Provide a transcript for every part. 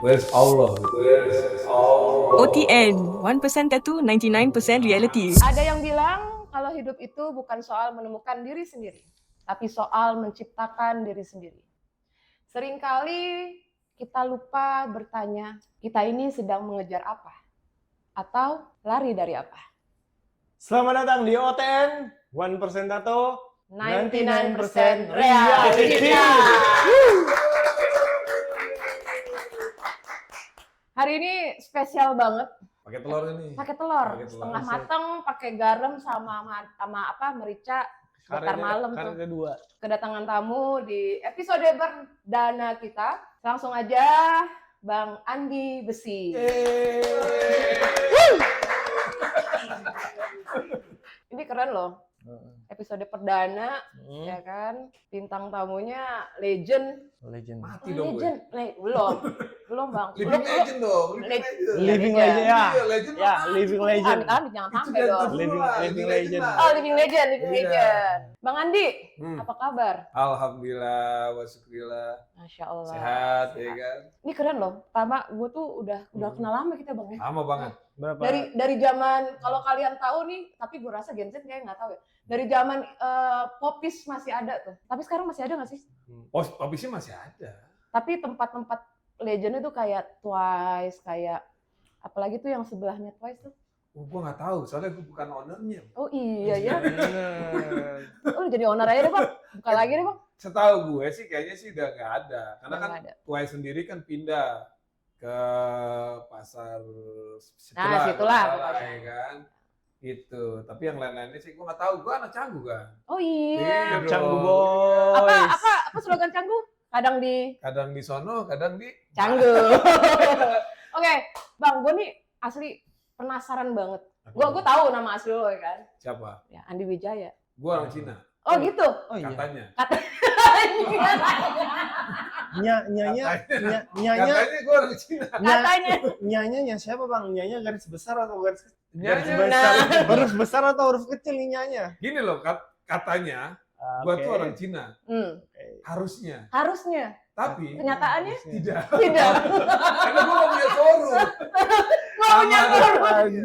Where's Allah? Where's Allah? OTN, 1% tattoo, 99% reality. Ada yang bilang kalau hidup itu bukan soal menemukan diri sendiri, tapi soal menciptakan diri sendiri. Seringkali kita lupa bertanya, kita ini sedang mengejar apa? Atau lari dari apa? Selamat datang di OTN, 1% Tato, 99% reality. Hari ini spesial banget. Pakai telur ini. Pakai telur, Pakai telur. setengah mateng, pakai garam sama merica, bakar malam tuh. kedua. Kedatangan tamu di episode perdana kita. Langsung aja Bang Andi Besi. Ini keren loh. Episode perdana, ya kan? Bintang tamunya legend. Mati dong gue. Belum Bang. Living legend dong. Living Iya, legend ya. Legend. Ya, living legend. Amit-amit jangan sampai Itu dong. Living legend. Oh, living legend. Iya. Bang Andi, Hmm. apa kabar? Alhamdulillah, wasyukurillah. Masya Allah. Sehat, ya kan? Ini keren loh. Pertama, gue tuh udah kenal lama kita Bang ya. Lama banget. Berapa? Dari zaman, kalau kalian tahu nih, tapi gue rasa Gen Z kayak nggak tahu ya. Dari zaman Popis masih ada tuh. Tapi sekarang masih ada nggak sih? Office-nya masih ada. Tapi tempat-tempat legend itu kayak Twice, kayak apalagi tuh yang sebelahnya Twice tuh. Gue nggak tahu, soalnya gue bukan ownernya. Oh iya ya. Bener. Oh jadi owner aja deh Bang. Buka lagi deh Bang. Setahu gue sih kayaknya sih udah nggak ada. Karena Udah kan nggak ada. Twice sendiri kan pindah ke pasar Nah, situlah. ya kan. Gitu. Tapi yang lain-lainnya sih gue nggak tahu. Gue anak Canggu kan. Oh iya. Iya. Canggu boys. Apa slogan Canggu? Kadang di Kadang di sono, kadang di Canggu. Oke, Bang, gue nih asli penasaran banget. Gue tahu nama asli lo ya kan? Siapa? Ya, Andi Wijaya. Gue orang Cina. Oh gitu. Oh iya. Katanya. Nyanya Katanya gue orang Cina. Katanya. nyanya siapa Bang? Nyanya garis besar atau garis Nyanya. besar? Huruf besar atau huruf kecil nih nyanya? Gini loh, katanya gue tuh orang Cina. Harusnya. Harusnya. Tapi Kenyataannya tidak. tidak. Karena gue gak punya showroom. Nggak punya Sama showroom. aja.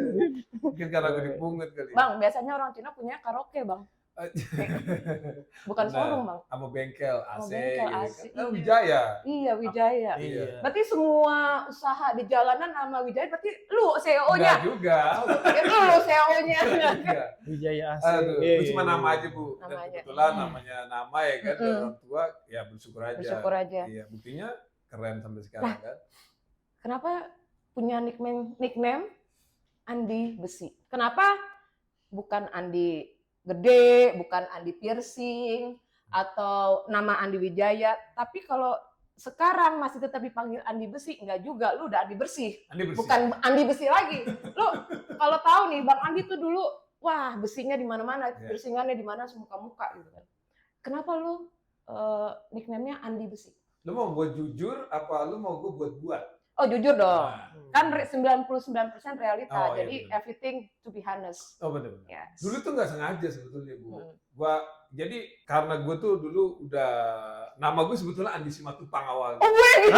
Mungkin karena gue dipungut kali. Bang, biasanya orang Cina punya karaoke, Bang. Bukan Nah, showroom, Bang. sama bengkel AC. bengkel gitu AC, kan. iya. Wijaya. Iya, Wijaya. Iya. Berarti semua usaha di jalanan sama Wijaya berarti lu CEO-nya. Enggak juga. Lu CEO-nya. Enggak. Wijaya AC. Aduh, Iya, itu cuma iya, nama iya. aja Bu. Dan Nama aja. kebetulan namanya nama ya kan, dari Mm-mm. orang tua ya bersyukur aja. Bersyukur aja. Iya, buktinya keren sampai sekarang kan. Kenapa punya nickname Andi Besi? Kenapa bukan Andi Gede, bukan Andi Piercing, atau nama Andi Wijaya? Tapi kalau sekarang masih tetap dipanggil Andi Besi, enggak juga, lu udah Andi Bersih. Andi bersih. Bukan Andi Besi lagi. Lu kalau tahu nih Bang Andi tuh dulu, wah besinya di mana-mana, Iya. piercingannya di mana semuka-muka gitu kan. Kenapa lu nickname-nya Andi Besi? Lu mau gue jujur apa lu mau gue buat? Oh jujur dong. Nah. Kan 99% realita, Oh, iya, jadi benar. everything to be honest. Oh betul. Yes. Dulu tuh nggak sengaja sebetulnya Bu. Hmm. Jadi karena gue tuh dulu udah nama gue sebetulnya Andi Simatupang awalnya. Oh gue gitu.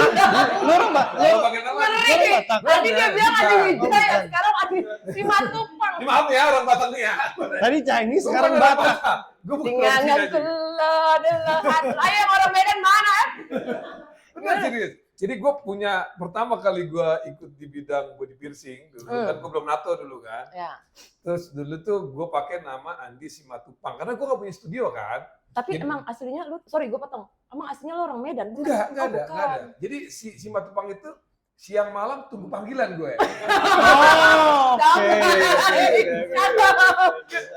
Lu orang Kalau pakai nama Ngeri. Batak. Tadi dia bilang Andi Bukan. Wijaya, Bukan. sekarang Andi Simatupang. Ini maaf ya orang Batak nih ya. Tadi Chinese, sekarang Batak. Gue bukan Dengan orang yang Cina juga. adalah ayo yang orang Medan mana? Benar serius. Jadi gue punya pertama kali gue ikut di bidang body piercing dulu kan gue belum nato dulu kan. Ya. Terus dulu tuh gue pakai nama Andi Simatupang karena gue gak punya studio kan. Tapi Jadi- emang aslinya lu, sorry gue potong. Emang aslinya lu orang Medan? Bukan? Enggak Oh, ada, bukan. enggak ada. Jadi si Simatupang itu siang malam tunggu panggilan gue. Oh, oke.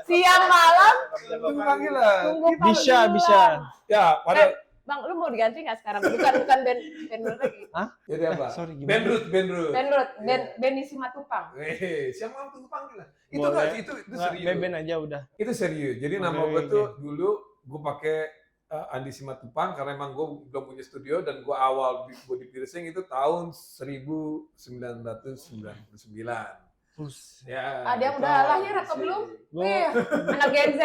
Siang malam Tunggu panggilan. tunggu Bisa, panggilan. bisa. Ya, pada Bang, lu mau diganti nggak sekarang? Bukan band lagi. jadi apa? Sorry, gimana? Bendrut. Benny Simatupang. Siang malam tunggu panggilan. Itu Boleh. enggak, itu Nggak, serius. Beben aja udah. Itu serius. Jadi nama Oke, gue tuh oke. dulu gue pakai Andi Simatupang karena emang gue belum punya studio dan gue awal body piercing itu tahun 1999. Ya. Ada yang itu udah awal lahir atau piercing. belum? Gua- Wih, anak Gen Z.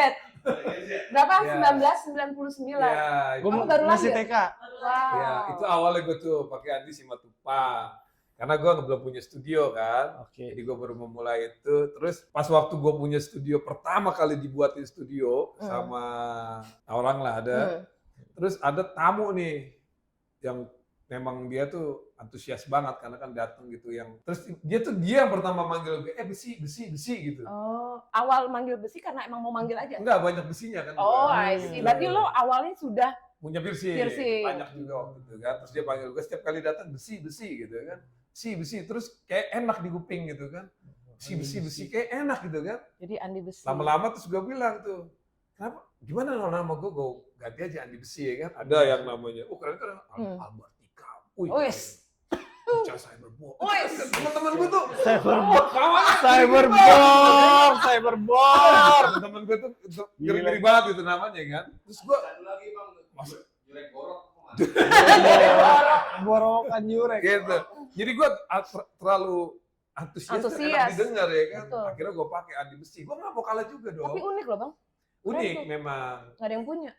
Berapa? Ya. 1999. Ya, itu, Gue Kamu baru masih lahir? TK. Wow. ya, itu awalnya gue tuh pakai Andi Simatupang. Karena gue belum punya studio kan. Oke. Jadi gue baru memulai itu. Terus pas waktu gue punya studio pertama kali dibuatin studio sama orang lah ada. Terus ada tamu nih yang memang dia tuh antusias banget karena kan datang gitu yang terus dia yang pertama manggil gue besi gitu. Oh, awal manggil besi karena emang mau manggil aja? Enggak banyak besinya kan. Oh, gua. I see. Berarti lo awalnya sudah Punya piercing. Banyak juga waktu itu kan. Terus dia panggil gue setiap kali datang besi gitu kan. Besi terus kayak enak di kuping gitu kan. Besi kayak enak gitu kan. jadi Andi Besi. Lama-lama terus gue bilang tuh, kenapa? Gimana kalau nama gue ganti aja Andi Besi ya kan? Ada yang namanya, keren Albertika. Wes. Cyberborg. Teman-teman gue tuh. Cyberborg. Teman gue tuh ngeri banget itu namanya kan. Terus gue lagi bang, Jurek Borok. Borokan Jurek. gitu. Jadi gue terlalu antusias enak didengar ya kan. Betul. Akhirnya gue pakai Andi Besi. Gue nggak mau kalah juga dong. Tapi unik loh bang. Unik tuh. memang. Gak ada yang punya.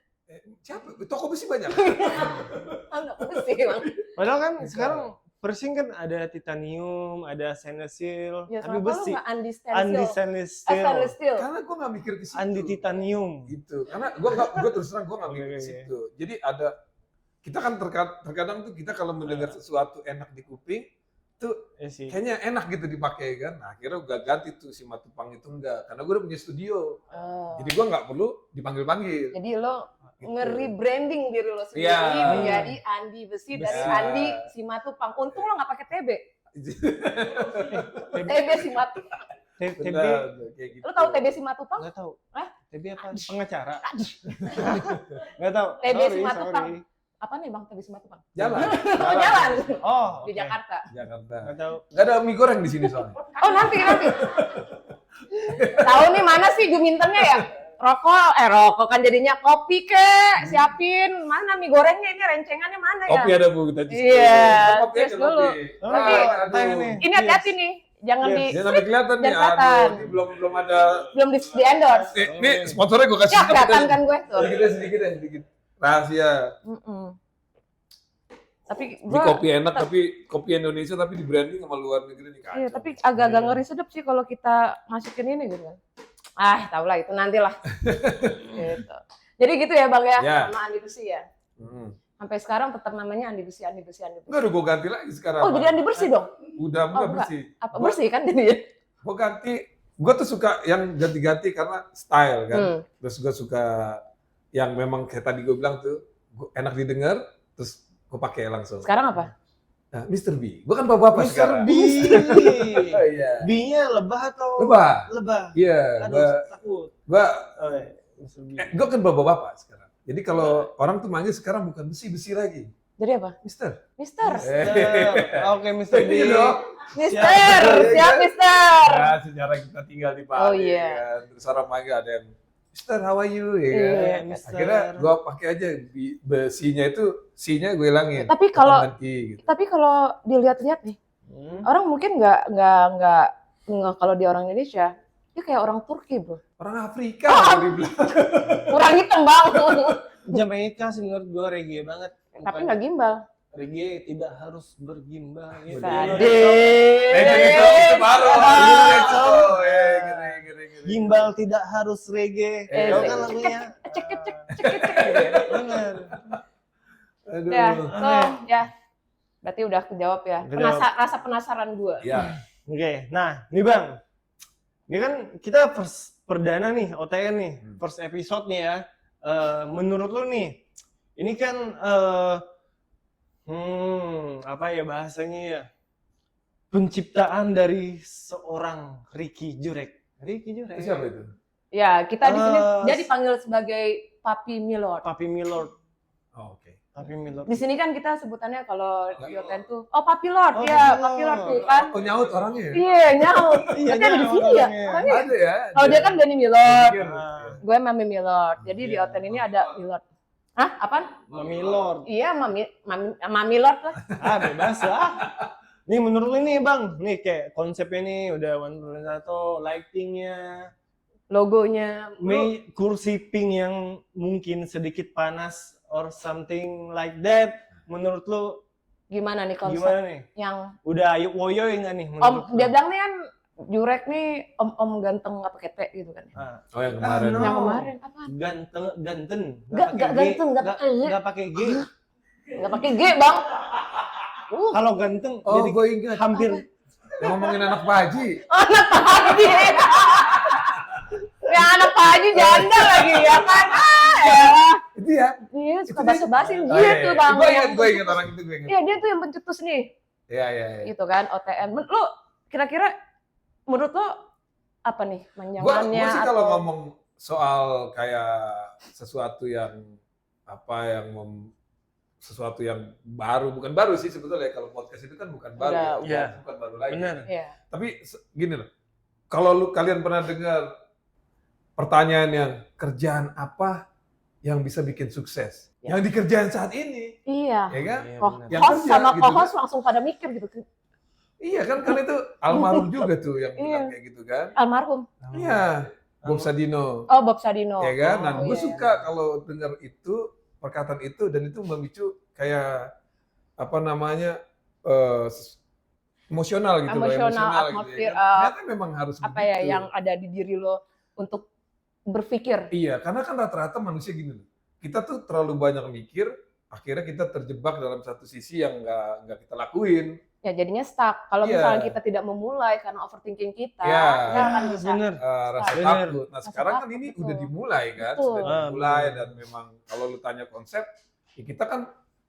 Siapa? Toko besi banyak. Enggak besi bang. Padahal kan sekarang piercing kan ada titanium, ada stainless steel, Ya, tapi kenapa lo besi. nggak Andi Andi Stainless stainless steel. Stainless Steel. Karena gue nggak mikir ke situ. Andi titanium. Gitu. Karena gue terus terang gue nggak mikir ke Oke. situ. Jadi ada kita kan terkadang tuh kita kalau mendengar sesuatu enak di kuping tuh Ya sih. kayaknya enak gitu dipakai kan. Nah, akhirnya gue ganti tuh si Matupang itu enggak. Karena gue udah punya studio. Oh. Jadi gue nggak perlu dipanggil-panggil. Jadi lo Gitu. nge-rebranding diri lo sendiri Iya. menjadi Andi Besi dari Besi. Andi Simatupang. Untung lo nggak pakai TB. TB Simatupang. TB Benar, kayak gitu. Lo tahu TB Simatupang? nggak tahu. Hah? TB apa? Pengacara. Nggak tahu. TB Sorry, Simatupang. sorry. Apa nih bang TB Simatupang? Jalan. Oh jalan Oh, di oke. Jakarta. Jakarta. Nggak tahu. Nggak ada mie goreng di sini soalnya. Oh nanti. Tahu nih mana sih jumintennya ya? Rokok kan jadinya kopi kek, siapin. Mana mie gorengnya ini rencengannya mana ya? Kopi ada bu kita di situ. Iya, Kopi cheers aja, dulu. kopi. Tapi, tanya nih. Ini hati-hati nih, jangan Yes. di Dia sampai kelihatan nih, Jangan kelihatan. ini belum ada. belum di endorse. Nih sponsornya gue kasih Ya kelihatan kan gue tuh. sedikit. Rahasia. Tapi Ini gue, kopi enak tapi kopi Indonesia tapi di branding sama luar negeri nih kacau. iya, tapi agak-agak ngeri sedap sih kalau kita masukin ini gitu kan. Tau lah itu nantilah. Gitu. Jadi gitu ya bang ya, Ya. sama Andi Besi ya. Hmm. Sampai sekarang tetap namanya Andi Besi. Enggak udah gue ganti lagi sekarang. Oh jadi Andi Bersih dong? Udah Oh, enggak. bersih. Apa bersih kan jadinya? Gue ganti. Gue tuh suka yang ganti-ganti karena style kan. Terus gue suka yang memang kayak tadi gue bilang tuh enak didengar. Terus gue pakai langsung. Sekarang apa? Nah, Mr. B. Gue kan bapak-bapak Mr. sekarang. B. Oh iya. B-nya lebah atau Lebah. lebah? Iya. Aduh, takut. Gue Oh, iya. Mr. B. gue kan bapak-bapak sekarang. Jadi kalau orang tuh manggil sekarang bukan besi lagi. Jadi apa? Mister. Mister. Oke, Mr. B. Iya dong. Mister. Siap Mister. Ya, sejarah kita tinggal di Bali. Oh, iya. Kan. Terus orang manggil ada yang Mister, how are you? Ya, kan? Iya, Mister. Akhirnya gue pakai aja besinya itu C-nya gue hilangin. Tapi kalau Tambahan I, gitu. tapi kalau dilihat-lihat nih, orang mungkin nggak kalau di orang Indonesia, dia kayak orang Turki bro. Orang Afrika kalau dibilang. Kurang hitam bang. Jamaika sih menurut gue reggae banget. Tapi nggak gimbal. Reggae tidak harus bergimbal. Gitu. Itu baru. Ngeri. Gimbal tidak harus reggae. Tahu kan lagunya? Cek. Bener. Aduh. Ya, so ya. Berarti udah kejawab ya. Kejawab. Rasa penasaran gue. Ya. Oke, nah nih Bang. Ini kan kita first perdana nih, OTN nih, first episode nih ya. Menurut lu nih, ini kan apa ya bahasanya ya? Penciptaan dari seorang Ricky Jurek. Itu siapa itu? Ya, kita di sini Eh, dia dipanggil sebagai Papi Milord. Papi Milord. Oh, oke. Papi Milord. Di sini kan kita sebutannya kalau di OTN tuh, oh Papi Lord, Oh, ya Papi Papi Lord Lord. tuh kan. Oh, nyaut orangnya. Iya, nyaut. Iya, Tapi ada di nyaut sini ya. orangnya. Orangnya. Ada ya. Kalau dia kan Benny Milord, Ah, gue Mami Milord. Jadi di Iya. OTN ini ada Milord. Hah? Apaan? Mami Lord. Iya, Mami Lord lah. Bebas lah. Nih menurut lu nih Bang, nih kayak konsepnya nih udah 1.1, lightingnya, Logonya. kursi pink yang mungkin sedikit panas or something like that. Menurut lu Gimana nih konsep Gimana nih? yang Udah woyo enggak nih Om menurut dia lo? bilang nih kan Jurek nih om ganteng nggak pakai T gitu kan. Ah. Oh yang kemarin. no. Yang kemarin apaan? Ganten. Nggak ganteng, nggak pakai G. Nggak pakai G. Nggak pakai G, Bang. Kalau ganteng Oh, jadi gue ingat. hampir Yang ngomongin anak Pak Haji. Anak Pak Haji. Ya anak Pak Haji janda lagi ya kan. Ya. Itu ya. Dia suka Itu dia. basa-basin Oh, dia iya, tuh iya. Bang. Gue ingat orang itu, gue ingat. Iya, dia tuh yang pencetus nih. Iya, iya, iya. Gitu kan, OTN. Lo kira-kira menurut lo apa nih manjangannya Gua sih kalau atau ngomong soal kayak sesuatu yang sesuatu yang baru, bukan baru sih sebetulnya, kalau podcast itu kan bukan baru, Udah. bukan baru lagi. benar. Iya. Tapi gini loh, kalau kalian pernah dengar pertanyaan yang kerjaan apa yang bisa bikin sukses? Ya. Yang dikerjain saat ini, Iya. ya kan? Iya, Kok benar. Yang host kerja sama gitu co-host langsung pada mikir gitu. Iya kan itu almarhum juga tuh yang bilang Iya. kayak gitu kan? Almarhum. Iya, Bob Sadino. Oh, Bob Sadino. Ya kan? Nah, Oh, gue iya. suka kalau dengar itu, perkataan itu, dan itu memicu kayak apa namanya emosional gitu loh, Emosional, gitu atmosfer, ya kan? Ternyata memang harus Apa begitu. ya yang ada di diri lo untuk berpikir. Iya, karena kan rata-rata manusia gini loh. Kita tuh terlalu banyak mikir, akhirnya kita terjebak dalam satu sisi yang nggak kita lakuin. Ya jadinya stuck. Kalau Iya. misalnya kita tidak memulai karena overthinking kita, Iya. kita akan bisa. bener. Rasa Bener. takut. Nah Rasa sekarang kan takut, ini betul. udah dimulai kan, Betul. sudah dimulai bener. dan memang kalau lu tanya konsep, ya kita kan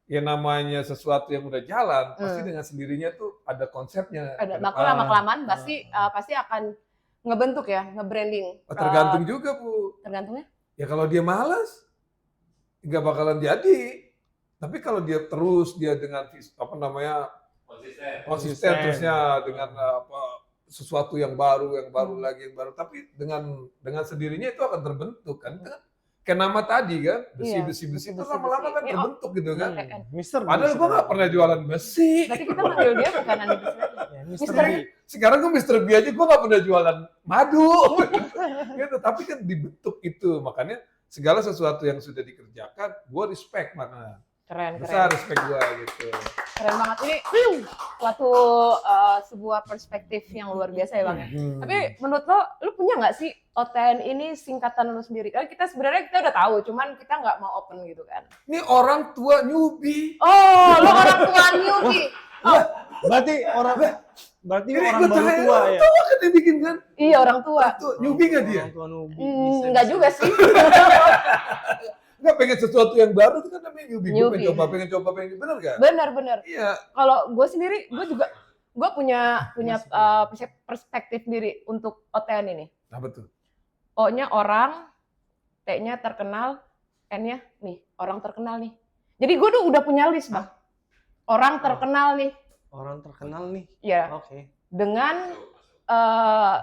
ya namanya sesuatu yang udah jalan, pasti dengan sendirinya tuh ada konsepnya. Ada ke maka depan. lama-kelamaan pasti akan ngebentuk ya, nge-branding. Tergantung juga Bu. Tergantungnya? Ya kalau dia malas, nggak bakalan jadi. Tapi kalau dia terus dia dengan konsisten Konsisten. terusnya dengan sesuatu yang baru lagi yang baru, tapi dengan sendirinya itu akan terbentuk kan. Kayak nama tadi kan, besi Iya, itu besi. lama-lama kan Ini, terbentuk gitu kan. Mister. Padahal gua nggak pernah jualan besi. Berarti kita manggil dia bukan Andi Besi lagi. Ya, Mister Mister. B. Sekarang gua Mr. B aja gua nggak pernah jualan madu. Gitu, tapi kan dibentuk itu. Makanya segala sesuatu yang sudah dikerjakan, gua respect makanya. Keren. Besar respect gua gitu. Keren banget. Ini suatu sebuah perspektif yang luar biasa ya Bang ya. Tapi menurut lu punya nggak sih OTN ini singkatan lu sendiri? Karena kita sebenarnya udah tahu, cuman kita nggak mau open gitu kan. Ini orang tua newbie. Oh, lu orang tua newbie. Berarti Ini orang gua baru tanya, tua orang ya. tua kan yang bikin kan? Iya, orang tua. Tuh, newbie nggak dia? Orang tua nubi. bisa, Enggak bisa. juga sih. Nggak pengen sesuatu yang baru itu kan namanya newbie. Gue Newbie. pengen coba, bener nggak? Benar. Iya. Kalau gue sendiri, gue punya perspektif diri untuk OTN ini. Apa tuh? O-nya orang, T-nya terkenal, N-nya nih, orang terkenal nih. Jadi gue udah punya list, Bang. Orang terkenal nih. Orang terkenal nih. Ya, Oke. dengan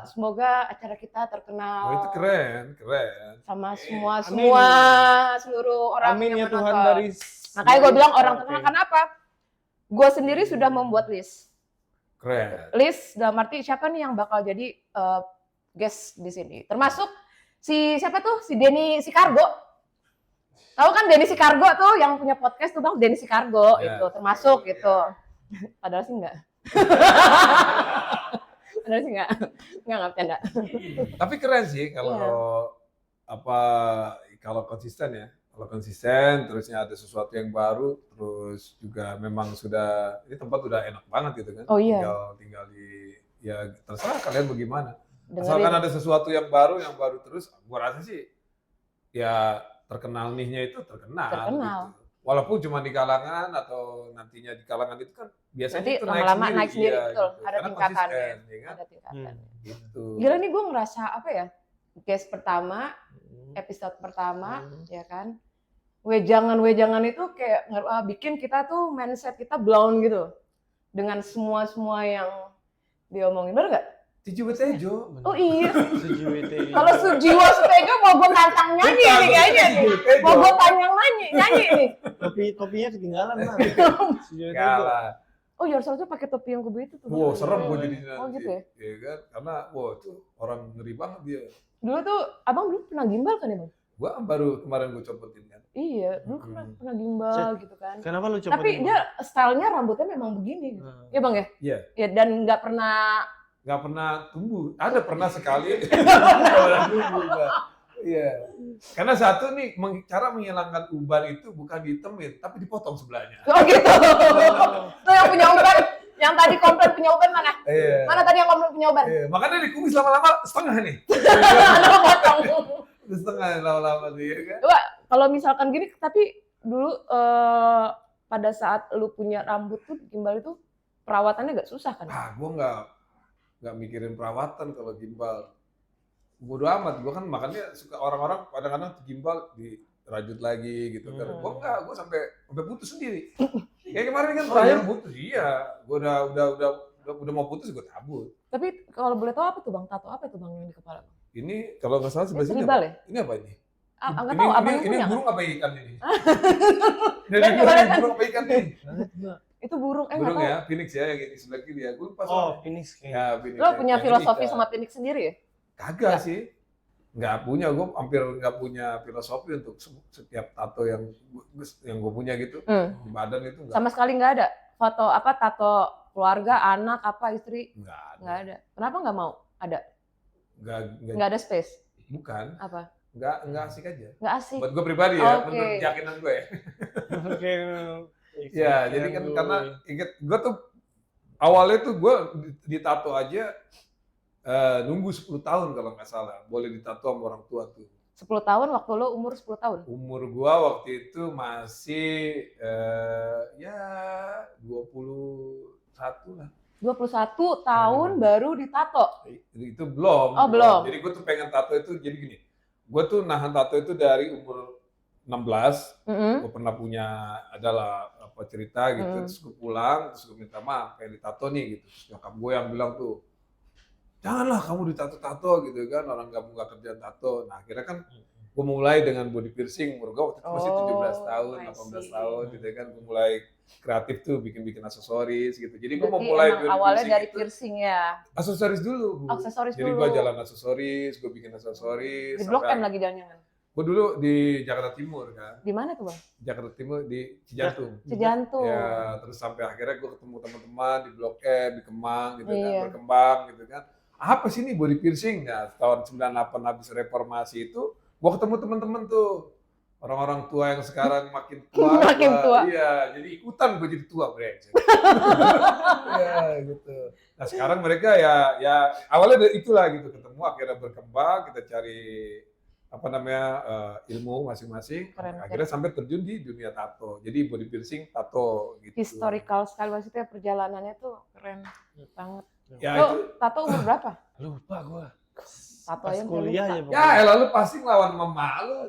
semoga acara kita terkenal Oh, itu keren. sama Amin. seluruh orang Amin yang ya Tuhan menonton. dari. Makanya gue bilang orang Oke. terkenal, kenapa? Gue sendiri sudah membuat list. Keren. List dalam arti siapa nih yang bakal jadi guest di sini. Termasuk siapa tuh? Si Denny Sikargo. Tahu kan Denny Sikargo tuh yang punya podcast tuh Bang, Denny Sikargo Ya. itu termasuk gitu. Padahal sih enggak. Padahal sih enggak bercanda. Tapi keren sih kalau kalau konsisten ya. Kalau konsisten, terusnya ada sesuatu yang baru, terus juga memang ini tempat udah enak banget gitu kan. Oh, iya. Tinggal ya terserah kalian bagaimana. Dengerin. Asalkan ada sesuatu yang baru terus, gua rasa sih ya terkenal nih-nya itu terkenal. Gitu. Walaupun cuma di kalangan atau nantinya di kalangan itu kan biasanya Nanti itu lama-lama naik sendiri, iya, betul. gitu. Ada Karena tingkatannya. konsisten, ya kan? Ada tingkatan. Gitu. Gila nih gue ngerasa apa ya? Guest pertama, episode pertama, ya kan? Wejangan itu kayak bikin kita tuh mindset kita blown gitu. Dengan semua yang diomongin. Bener nggak? Tiju betejo. Oh iya. Sejiwete. Kalau Sujiwo Sutego mau gue tantang nyanyi nih kayaknya nih. Mau gue tanyang nyanyi nih. Topinya ketinggalan Bang. Sejiwete Enggak itu. lah. Oh ya harusnya pakai topi yang gue itu tuh. Wow, serem gue jadi nanti. Oh gitu ya? Iya kan? Karena, wow itu orang ngeri banget dia. Dulu tuh, abang dulu pernah gimbal kan ya Bang? Gua baru kemarin gue copotin kan. Iya, dulu pernah gimbal gitu kan. Kenapa lu coba? Tapi dia stylenya rambutnya memang begini. Iya Bang ya? Iya. Ya dan nggak pernah Tumbuh. Ada pernah sekali. Nggak tumbuh, Mbak. Iya. Karena satu nih cara menghilangkan uban itu bukan ditemin, tapi dipotong sebelahnya. Oh gitu. Tuh yang punya uban, yang tadi komplain punya uban mana? Iya. Mana tadi yang komplain punya uban? Iya. Makanya dikumis lama-lama setengah nih. Lu potong. Setengah lama-lama nih ya kan. Coba kalau misalkan gini, tapi dulu pada saat lu punya rambut tuh gimbal itu perawatannya gak susah kan? Gua nggak mikirin perawatan kalau gimbal. Bodo amat, gue kan makanya suka orang-orang kadang-kadang gimbal dirajut lagi gitu kan. Gue enggak, gue sampai putus sendiri. Kayak kemarin kan terakhir putus, iya. Gue udah mau putus gue cabut. Tapi kalau boleh tahu apa tuh Bang? Tato apa tuh Bang yang di kepala? Ini kalau nggak salah sebelah sini tribal apa? ya? Ini apa ini? Nggak tahu, abang yang ini punya burung apa ikan ini? Dan coba lihat. Burung apa ikan ini? Itu burung, nggak Burung tahu. ya, Phoenix ya yang di sebelah kiri ya. Gue lupa Oh, soalnya. Phoenix kayaknya. Ya, Phoenix. Lo punya Yang filosofi ini sama Phoenix sendiri ya? Kagak sih. Nggak punya, gue hampir nggak punya filosofi untuk setiap tato yang gue punya gitu. Di badan itu nggak. Sama sekali nggak ada? Foto apa, tato keluarga, anak, apa, istri? Nggak ada. Kenapa nggak mau? Ada? Nggak ada space? Bukan. Apa? Nggak asik aja. Nggak asik? Buat gue pribadi ya, Oke. menurut keyakinan gue ya. Oke. Ya, jadi kan karena inget gue tuh awalnya tuh gue ditato aja nunggu 10 tahun kalau nggak salah. Boleh ditato sama orang tua tuh. 10 tahun waktu lo umur 10 tahun? Umur gua waktu itu masih ya 21 lah. 21 tahun baru ditato? Itu belum. Oh, belum. Jadi gua tuh pengen tato itu jadi gini. Gua tuh nahan tato itu dari umur 16. Gua pernah punya adalah apa cerita gitu. Terus gua pulang, terus gua minta maaf pengen ditato nih gitu. Terus nyokap gue yang bilang tuh, janganlah kamu ditato-tato gitu kan, orang kamu nggak kerja tato. Nah akhirnya kan gue mulai dengan body piercing, umur gue waktu itu masih 17 tahun, 18 tahun gitu kan. Gue mulai kreatif tuh, bikin aksesoris gitu. Jadi gue mau mulai emang awalnya dari itu, piercing ya? aksesoris dulu. Bu. Aksesoris Jadi dulu. gue jalan aksesoris, gue bikin aksesoris. Di Blok M lagi jangan-jangan? Gue dulu di Jakarta Timur kan. Di mana tuh Bang? Jakarta Timur di Cijantung. Cijantung. Ya, terus sampai akhirnya gue ketemu teman-teman di Blok M, di Kemang gitu kan, Iya. berkembang gitu kan. Apa sih ini body piercing? Nah, tahun 98 habis reformasi itu, gue ketemu teman-teman tuh. Orang-orang tua yang sekarang makin tua. Makin tua. Iya, jadi ikutan gue jadi tua, brengsek. Iya, gitu. Nah, sekarang mereka ya awalnya dari itulah gitu, ketemu akhirnya berkembang, kita cari apa namanya ilmu masing-masing. Keren. Akhirnya sampai terjun di dunia tato. Jadi body piercing, tato gitu. Historical sekali, maksudnya perjalanannya tuh keren banget. Ya Lo itu tato umur berapa? Lupa gua. Tato Pas aja kuliah lupa. ya, ya pokoknya. elah lu pasti ngelawan mama lu.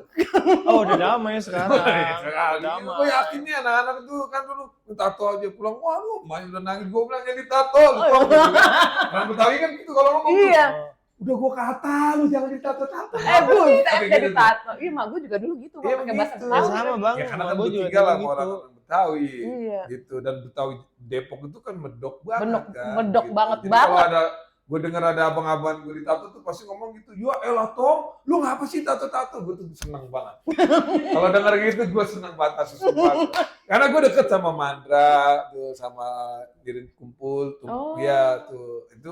Oh, udah damai sekarang. Damai. Gue yakin nih anak-anak itu kan dulu tato aja pulang, wah lu main udah nangis, gue bilang jadi tato. Lu tau gitu kan. Orang Betawi kan gitu kalau ngomong. Iya. Udah gue kata lu jangan ditato-tato. Buset Tapi jadi gitu. tato. Iya, mak gue juga dulu gitu, Iya, Bang, pakai bahasa begitu. Betawi. Sama Bang. Ya karena kan Gua gue juga tinggal dulu sama gitu. orang Betawi. Iya. Gitu, dan Betawi Depok itu kan medok banget Medok- kan. medok gitu. banget Jadi banget. kalau ada gue dengar ada abang-abang gue ditato tuh pasti ngomong gitu, ya elah Tom, lu ngapa sih tato-tato? Gue tuh seneng banget. Kalau denger gitu gue seneng banget, asli sumpah. Karena gue deket sama Mandra, tuh sama Dirin Kumpul, tuh, Oh. ya tuh itu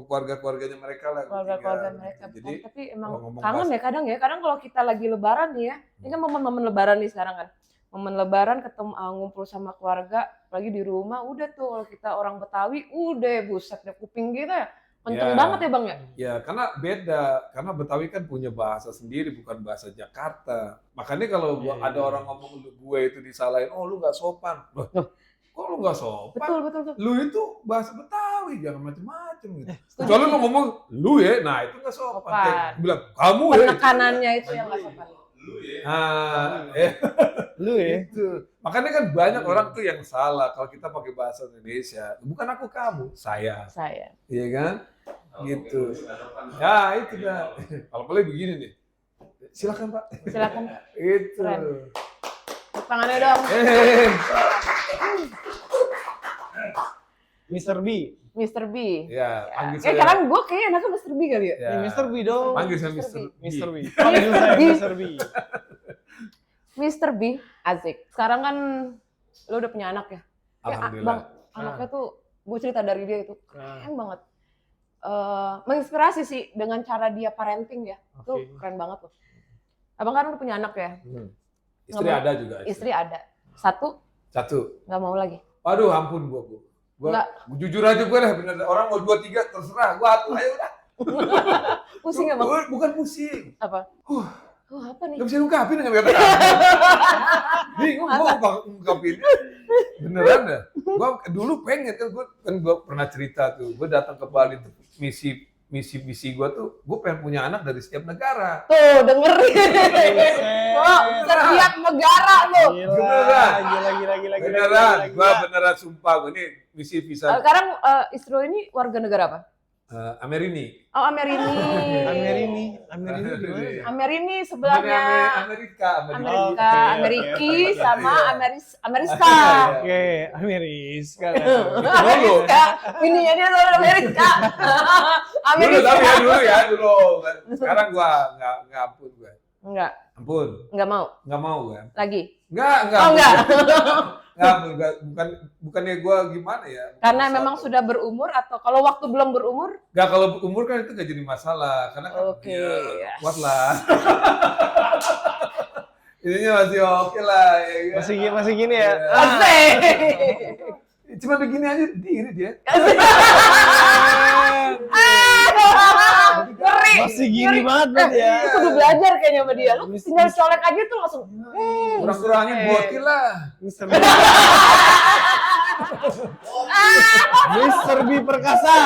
keluarga-keluarganya mereka lah. Keluarga-keluarga gitu. mereka. Jadi Tapi emang kalau ngomong kangen ya kadang ya. Kadang kalau kita lagi lebaran nih ya. Ini kan momen-momen lebaran nih sekarang kan. Momen lebaran ketemu ngumpul sama keluarga, lagi di rumah udah tuh kalau kita orang Betawi udah buset deh kuping kita ya. Kenceng Ya. banget ya Bang ya? ya karena beda, karena Betawi kan punya bahasa sendiri, bukan bahasa Jakarta. Makanya kalau Iya, ada iya. orang ngomong gue itu disalahin, oh lu nggak sopan. Loh, kok lu nggak sopan? Betul. Lu itu bahasa Betawi, jangan macem-macem gitu. Kecuali lu ngomong lu ya, nah itu nggak sopan. Sopan. Kayak bilang kamu ya. Penekanannya itu yang nggak sopan. Lu ya. Nah, Lu ya? itu. Makanya kan banyak orang tuh yang salah kalau kita pakai bahasa Indonesia. Bukan aku kamu, saya. Saya. Iya kan? Kalau Gitu. mungkin lu nggak sopan. Ya itu dah. Kalau boleh begini nih. Silakan Pak. Silakan. Itu. Keren. Tepuk tangannya dong. Eh. Mr. B. Mr. B. Ya, panggil saya. Sekarang gue kayaknya enaknya Mr. B kali ya. Ya. Mr. B dong. Panggil saya Mr. Mr. B. Mr. B. Panggil saya Mr. B. Mr. B, asik. Sekarang kan lo udah punya anak ya? Alhamdulillah. Bang, anaknya tuh gue cerita dari dia itu keren banget. Menginspirasi sih dengan cara dia parenting ya. Itu Oke. keren banget loh. Abang kan udah punya anak ya? Istri Nggak mau. ada juga. Istri ada. Satu, Satu. nggak mau lagi. Waduh, ampun gua. Nggak. Jujur aja gue lah, bener. Orang mau 2, 3 terserah. Gua atur aja udah. Pusing ya bang? Bukan pusing. Apa? Apa nih? Gak bisa ungkapin dengan kata. Bingung gua ungkapinnya. Beneran dah. Gua dulu pengen kan gua pernah cerita tuh. Gua datang ke Bali tuh misi gua tuh, gua pengen punya anak dari setiap negara. Tuh, dengerin. Oh, setiap negara lo. Gila. Beneran, gua beneran sumpah. Gua ini misi visa Sekarang istri lo ini warga negara apa? Amerini. Oh, Amerini. Amerini di mana? Amerini sebelahnya Amerika. Amerika, Oke, Ameriki oke. sama Iya. Ameriska. Oke, Ameriska. Amerika. Ininya dia tuh Amerika. Amerika. Dulu ya. Sekarang gua nggak ampun gua. Enggak, Ampun, enggak mau. nggak mau gua. Lagi. Nggak. Oh, enggak. Bukannya gua gimana ya. Karena Masalah. memang sudah berumur atau kalau waktu belum berumur? Nggak, kalau umur kan itu nggak jadi masalah. Karena kan Oke, ya, yes. kuat lah. Ininya masih oke lah. Ya, kan? Masih gini ya. Asik. Cuma begini aja diri dia. Ngeri. Masih gini banget berarti ya. Lu kudu belajar kayaknya sama dia. Lu tinggal colek aja tuh langsung. Kurang-kurangin botil lah. Mr. B. Mr. B Perkasa.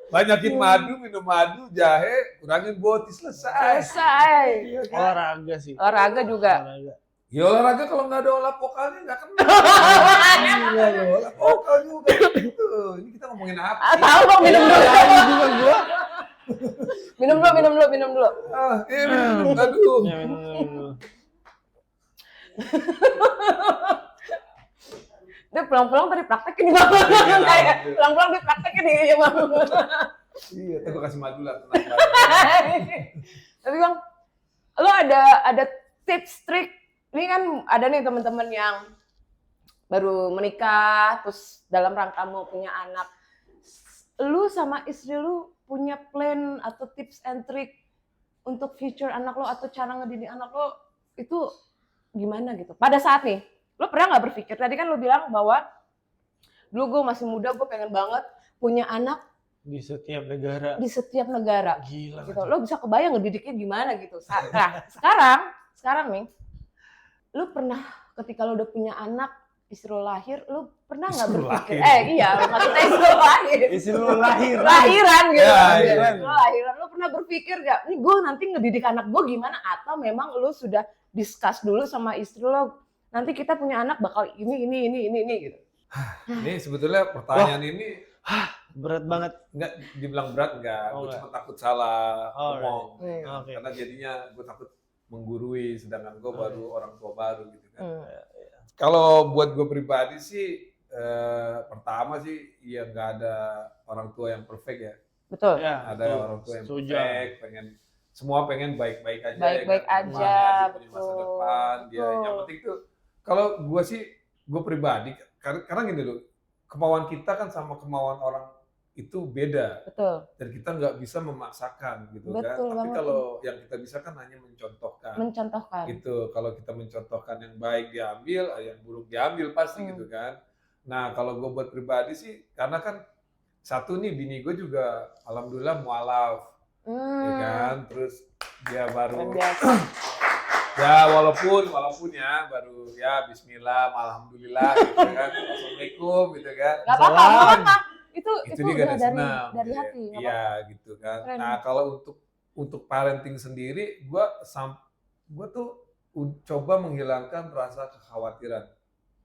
Banyakin madu, minum madu, jahe, kurangin botil, selesai. Selesai. Olahraga sih. Olahraga juga. Olahraga. Ya olahraga kalau nggak ada olah vokalnya nggak kena. Gila lo, olah vokal juga. Gitu. Ini kita ngomongin apa? Ah, tahu dong minum dulu. Juga gua. Minum dulu. Minum. Aduh. Ya, minum. Dia pulang-pulang tadi praktekin nih bang. Kayak pulang-pulang dia praktekin nih ya bang. Iya, ntar gue kasih madu lah. Tenang lah. Tapi bang, lo ada tips trik. Ini kan ada nih teman-teman yang baru menikah, terus dalam rangka mau punya anak. Lu sama istri lu punya plan atau tips and trick untuk future anak lo atau cara ngedidik anak lo itu gimana gitu? Pada saat nih, lo pernah nggak berpikir? Tadi kan lo bilang bahwa dulu gue masih muda, gue pengen banget punya anak Di setiap negara. di setiap negara. Gila. Gitu. Lo bisa kebayang ngedidiknya gimana gitu. Nah, sekarang nih, lo pernah ketika lo udah punya anak, istri lo lahir, lo pernah nggak Istri berpikir? lahir. Iya, maksudnya istri lo lahir. Istri lu lahir. Lahiran gitu. Ya, iya. Lo lahiran, lo pernah berpikir gak? Nih gue nanti ngedidik anak gue gimana? Atau memang lo sudah discuss dulu sama istri lo, nanti kita punya anak bakal ini gitu. Ini sebetulnya pertanyaan ini Berat banget. nggak dibilang berat nggak. Oh, Gue nggak. cuma takut salah Alright. ngomong. Oke. Karena jadinya gue takut menggurui, sedangkan gue baru orang tua baru gitu kan. Kalau buat gue pribadi sih, pertama sih ya nggak ada orang tua yang perfect ya. Betul. Ya, Ada betul. orang tua yang Setuju. perfect, semua pengen baik-baik aja. Baik-baik ya kan? aja, Rumahnya, dia punya masa betul. depan, dia Betul. yang penting tuh. Kalau gue sih, gue pribadi, karena gini loh, kemauan kita kan sama kemauan orang itu beda. Betul. Dan kita nggak bisa memaksakan gitu kan. Betul Tapi banget. kalau yang kita bisa kan hanya mencontohkan. Mencontohkan. Gitu. Kalau kita mencontohkan yang baik diambil, yang buruk diambil pasti gitu kan. Nah kalau gue buat pribadi sih, karena kan satu nih bini gue juga alhamdulillah mualaf, ya kan. Terus dia baru, Luar biasa. ya walaupun ya baru ya Bismillah, alhamdulillah gitu kan, assalamualaikum gitu kan. Gak apa-apa. Itu Dia udah gak senang dari gitu ya. hati. Nggak Iya gitu kan. Keren. Nah kalau untuk parenting sendiri, gue tuh coba menghilangkan rasa kekhawatiran.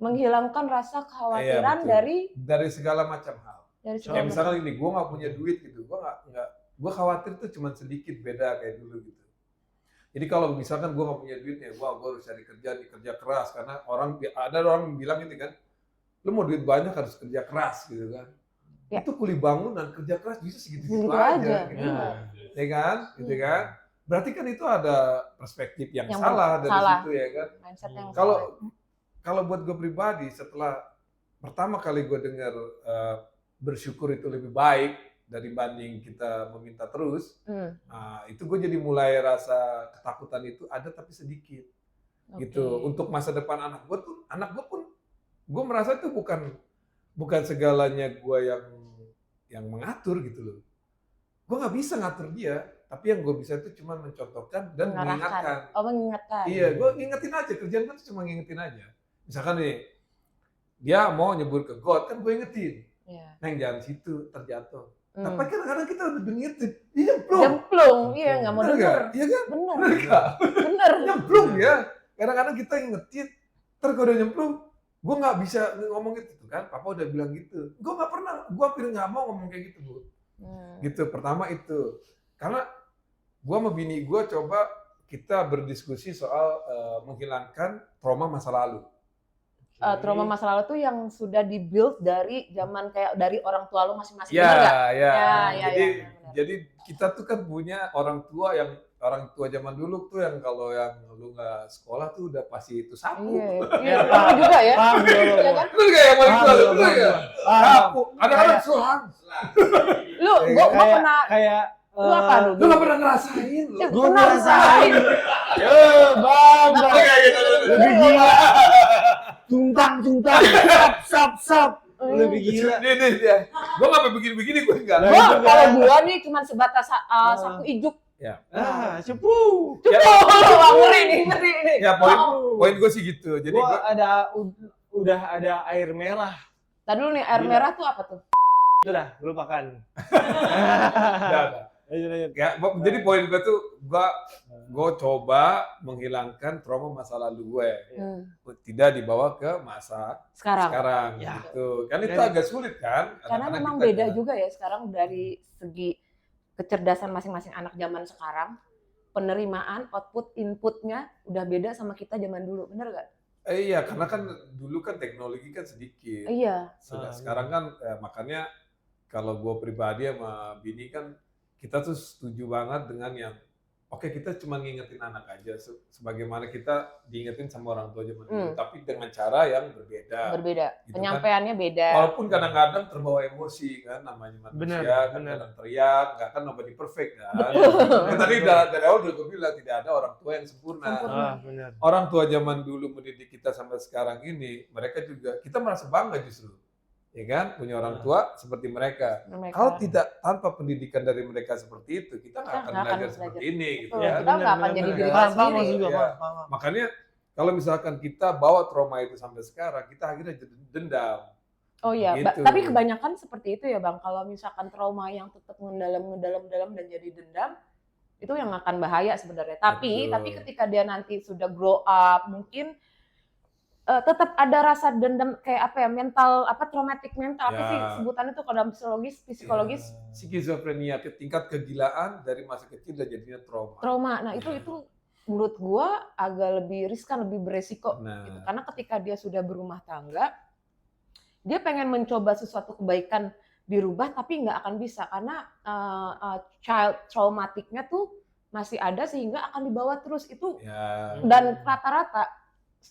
menghilangkan rasa kekhawatiran Iya, betul. dari Dari segala macam hal. segala Kayak misalkan macam. ini, gue nggak punya duit gitu, gue khawatir tuh cuma sedikit beda kayak dulu gitu. Jadi kalau misalkan gue nggak punya duit nih, gue harus cari kerja keras karena ada orang bilang ini kan, lu mau duit banyak harus kerja keras gitu kan. Ya. Itu kuli bangunan, kerja keras bisa segitu-gitu Segitu aja. aja. Gitu. Iya. Ya kan? Gitu kan? Berarti kan itu ada perspektif yang Yang salah dari salah. situ ya kan? Mindset yang salah. Kalau buat gue pribadi, setelah pertama kali gue dengar bersyukur itu lebih baik dibanding kita meminta terus, itu gue jadi mulai rasa ketakutan itu ada tapi sedikit. Gitu. Untuk masa depan anak gue pun gue merasa itu bukan segalanya gue yang mengatur gitu loh. Gue nggak bisa ngatur dia, tapi yang gue bisa itu cuma mencontohkan dan mengingatkan. Mengingatkan. Iya, gue ngingetin aja, kerjaan gue cuma ngingetin aja. Misalkan nih, dia mau nyebur ke got, kan gue ingetin. Iya. Neng jangan situ, terjatuh. Tapi kadang-kadang kita udah ngingetin, dia nyemplung. Nyemplung, iya nggak mau Bener denger. nggak? Iya kan? Bener. Bener nggak? Bener. Nyemplung ya. Kadang-kadang kita ingetin, terus kalau udah nyemplung, gue nggak bisa ngomong gitu kan. Papa udah bilang gitu. Gue nggak pernah, gue hampir nggak mau ngomong kayak gitu, Bu. Gitu, pertama itu. Karena gue sama bini gue coba kita berdiskusi soal menghilangkan trauma masa lalu. Trauma masa lalu tuh yang sudah di-build dari zaman kayak dari orang tua lu masing-masing. Ya, Bener nggak? ya. Ya, Jadi kita tuh kan punya orang tua zaman dulu tuh yang kalau yang lu nggak sekolah tuh udah pasti itu sapu. Iya, kamu juga ya. Paham gue. Iya kan? Betul nggak yang paling tua? Betul nggak? Sapu. Kadang-kadang Kayak- selang. Lu, gua pernah, kayak lu apa dulu? Lu nggak pernah ngerasain lu. Gue Pernah ngerasain. Bang, lebih gila. Tuntang, sap. Lebih gila. Nih dia. Gua nggak sampai begini-begini gue enggak. Nah, Gua, itu kan. kalau gua nih cuma sebatas sapu ijuk. Cepu. Ngeri nih. Ya poin gue sih gitu. Jadi Gua gua udah ada air merah. Tadi dulu nih air Gila. merah tuh apa tuh? Udah, lupakan. udah. Ya, jadi poin gue tuh gue coba menghilangkan trauma masa lalu gue. Tidak dibawa ke masa sekarang Ya. gitu. Kan itu agak sulit kan? Karena Anak-anak memang kita beda kan. juga ya sekarang dari segi kecerdasan masing-masing anak zaman sekarang, penerimaan, output, inputnya udah beda sama kita zaman dulu, bener gak? Iya, karena kan dulu kan teknologi kan sedikit. Iya. Sekarang kan makanya kalau gue pribadi sama bini kan kita tuh setuju banget dengan yang oke, kita cuma ngingetin anak aja sebagaimana kita diingetin sama orang tua zaman dulu, tapi dengan cara yang berbeda. Berbeda. Gitu Penyampaiannya beda. Walaupun kadang-kadang terbawa emosi kan, namanya manusia, Benar. kadang teriak, nggak kan nobody perfect kan. Ya, tadi dari awal udah gue bilang tidak ada orang tua yang sempurna. Benar. Orang tua zaman dulu mendidik kita sampai sekarang ini, mereka juga kita merasa bangga justru. Ya kan, punya orang tua seperti mereka. Kalau tidak tanpa pendidikan dari mereka seperti itu, kita nggak akan belajar seperti ini, gitu Betul. ya. Kita nggak akan jadi diri kita sendiri. Ya. Makanya kalau misalkan kita bawa trauma itu sampai sekarang, kita akhirnya jadi dendam. Oh iya, Gitu. tapi kebanyakan seperti itu ya Bang. Kalau misalkan trauma yang tetap mendalam dan jadi dendam, itu yang akan bahaya sebenarnya. Tapi ketika dia nanti sudah grow up, mungkin tetap ada rasa dendam kayak apa ya, mental traumatic mental apa sih sebutannya tuh kalau dalam psikologis skizofrenia, tingkat kegilaan dari masa kecil dan jadinya trauma. Nah itu menurut gua agak lebih riskan, lebih beresiko gitu. Karena ketika dia sudah berumah tangga, dia pengen mencoba sesuatu kebaikan dirubah tapi nggak akan bisa karena child traumatiknya tuh masih ada sehingga akan dibawa terus itu. Dan rata-rata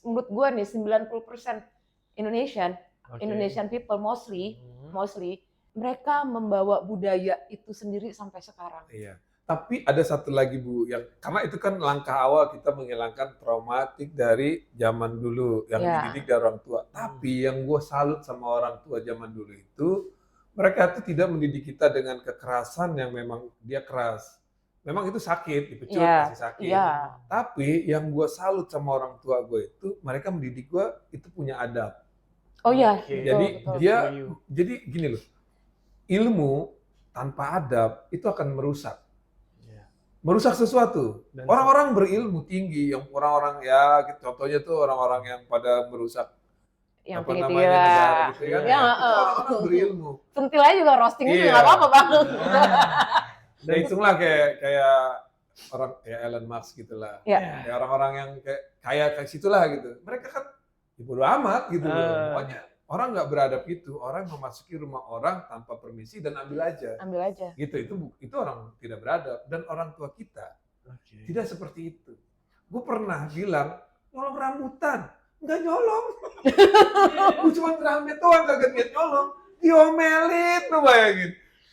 menurut gue nih 90% Indonesian people mostly mereka membawa budaya itu sendiri sampai sekarang. Iya. Tapi ada satu lagi Bu, yang karena itu kan langkah awal kita menghilangkan traumatik dari zaman dulu yang dididik dari orang tua. Tapi yang gue salut sama orang tua zaman dulu itu mereka itu tidak mendidik kita dengan kekerasan yang memang dia keras. Memang itu sakit, dipecut pasti sakit. Tapi yang gue salut sama orang tua gue itu, mereka mendidik gue itu punya adab. Oh iya. Jadi jadi gini loh, ilmu tanpa adab itu akan merusak sesuatu. Orang-orang berilmu tinggi, yang orang-orang ya, contohnya tuh orang-orang yang pada merusak yang apa namanya negara gitu ya. Orang-orang berilmu. Sentil aja juga roasting itu nggak apa-apa Bang. Ya hitunglah kayak orang kayak Elon Musk gitulah. Ya. Kayak orang-orang yang kayak situlah gitu. Mereka kan bodo amat gitu loh. Pokoknya Orang nggak beradab itu, orang memasuki rumah orang tanpa permisi dan ambil aja. Ambil aja. Gitu, itu orang tidak beradab. Dan orang tua kita Oke. tidak seperti itu. Gue pernah bilang, nyolong rambutan. Nggak nyolong. Gue cuma rambut doang, kagak niat nyolong. Diomelin, lu bayangin.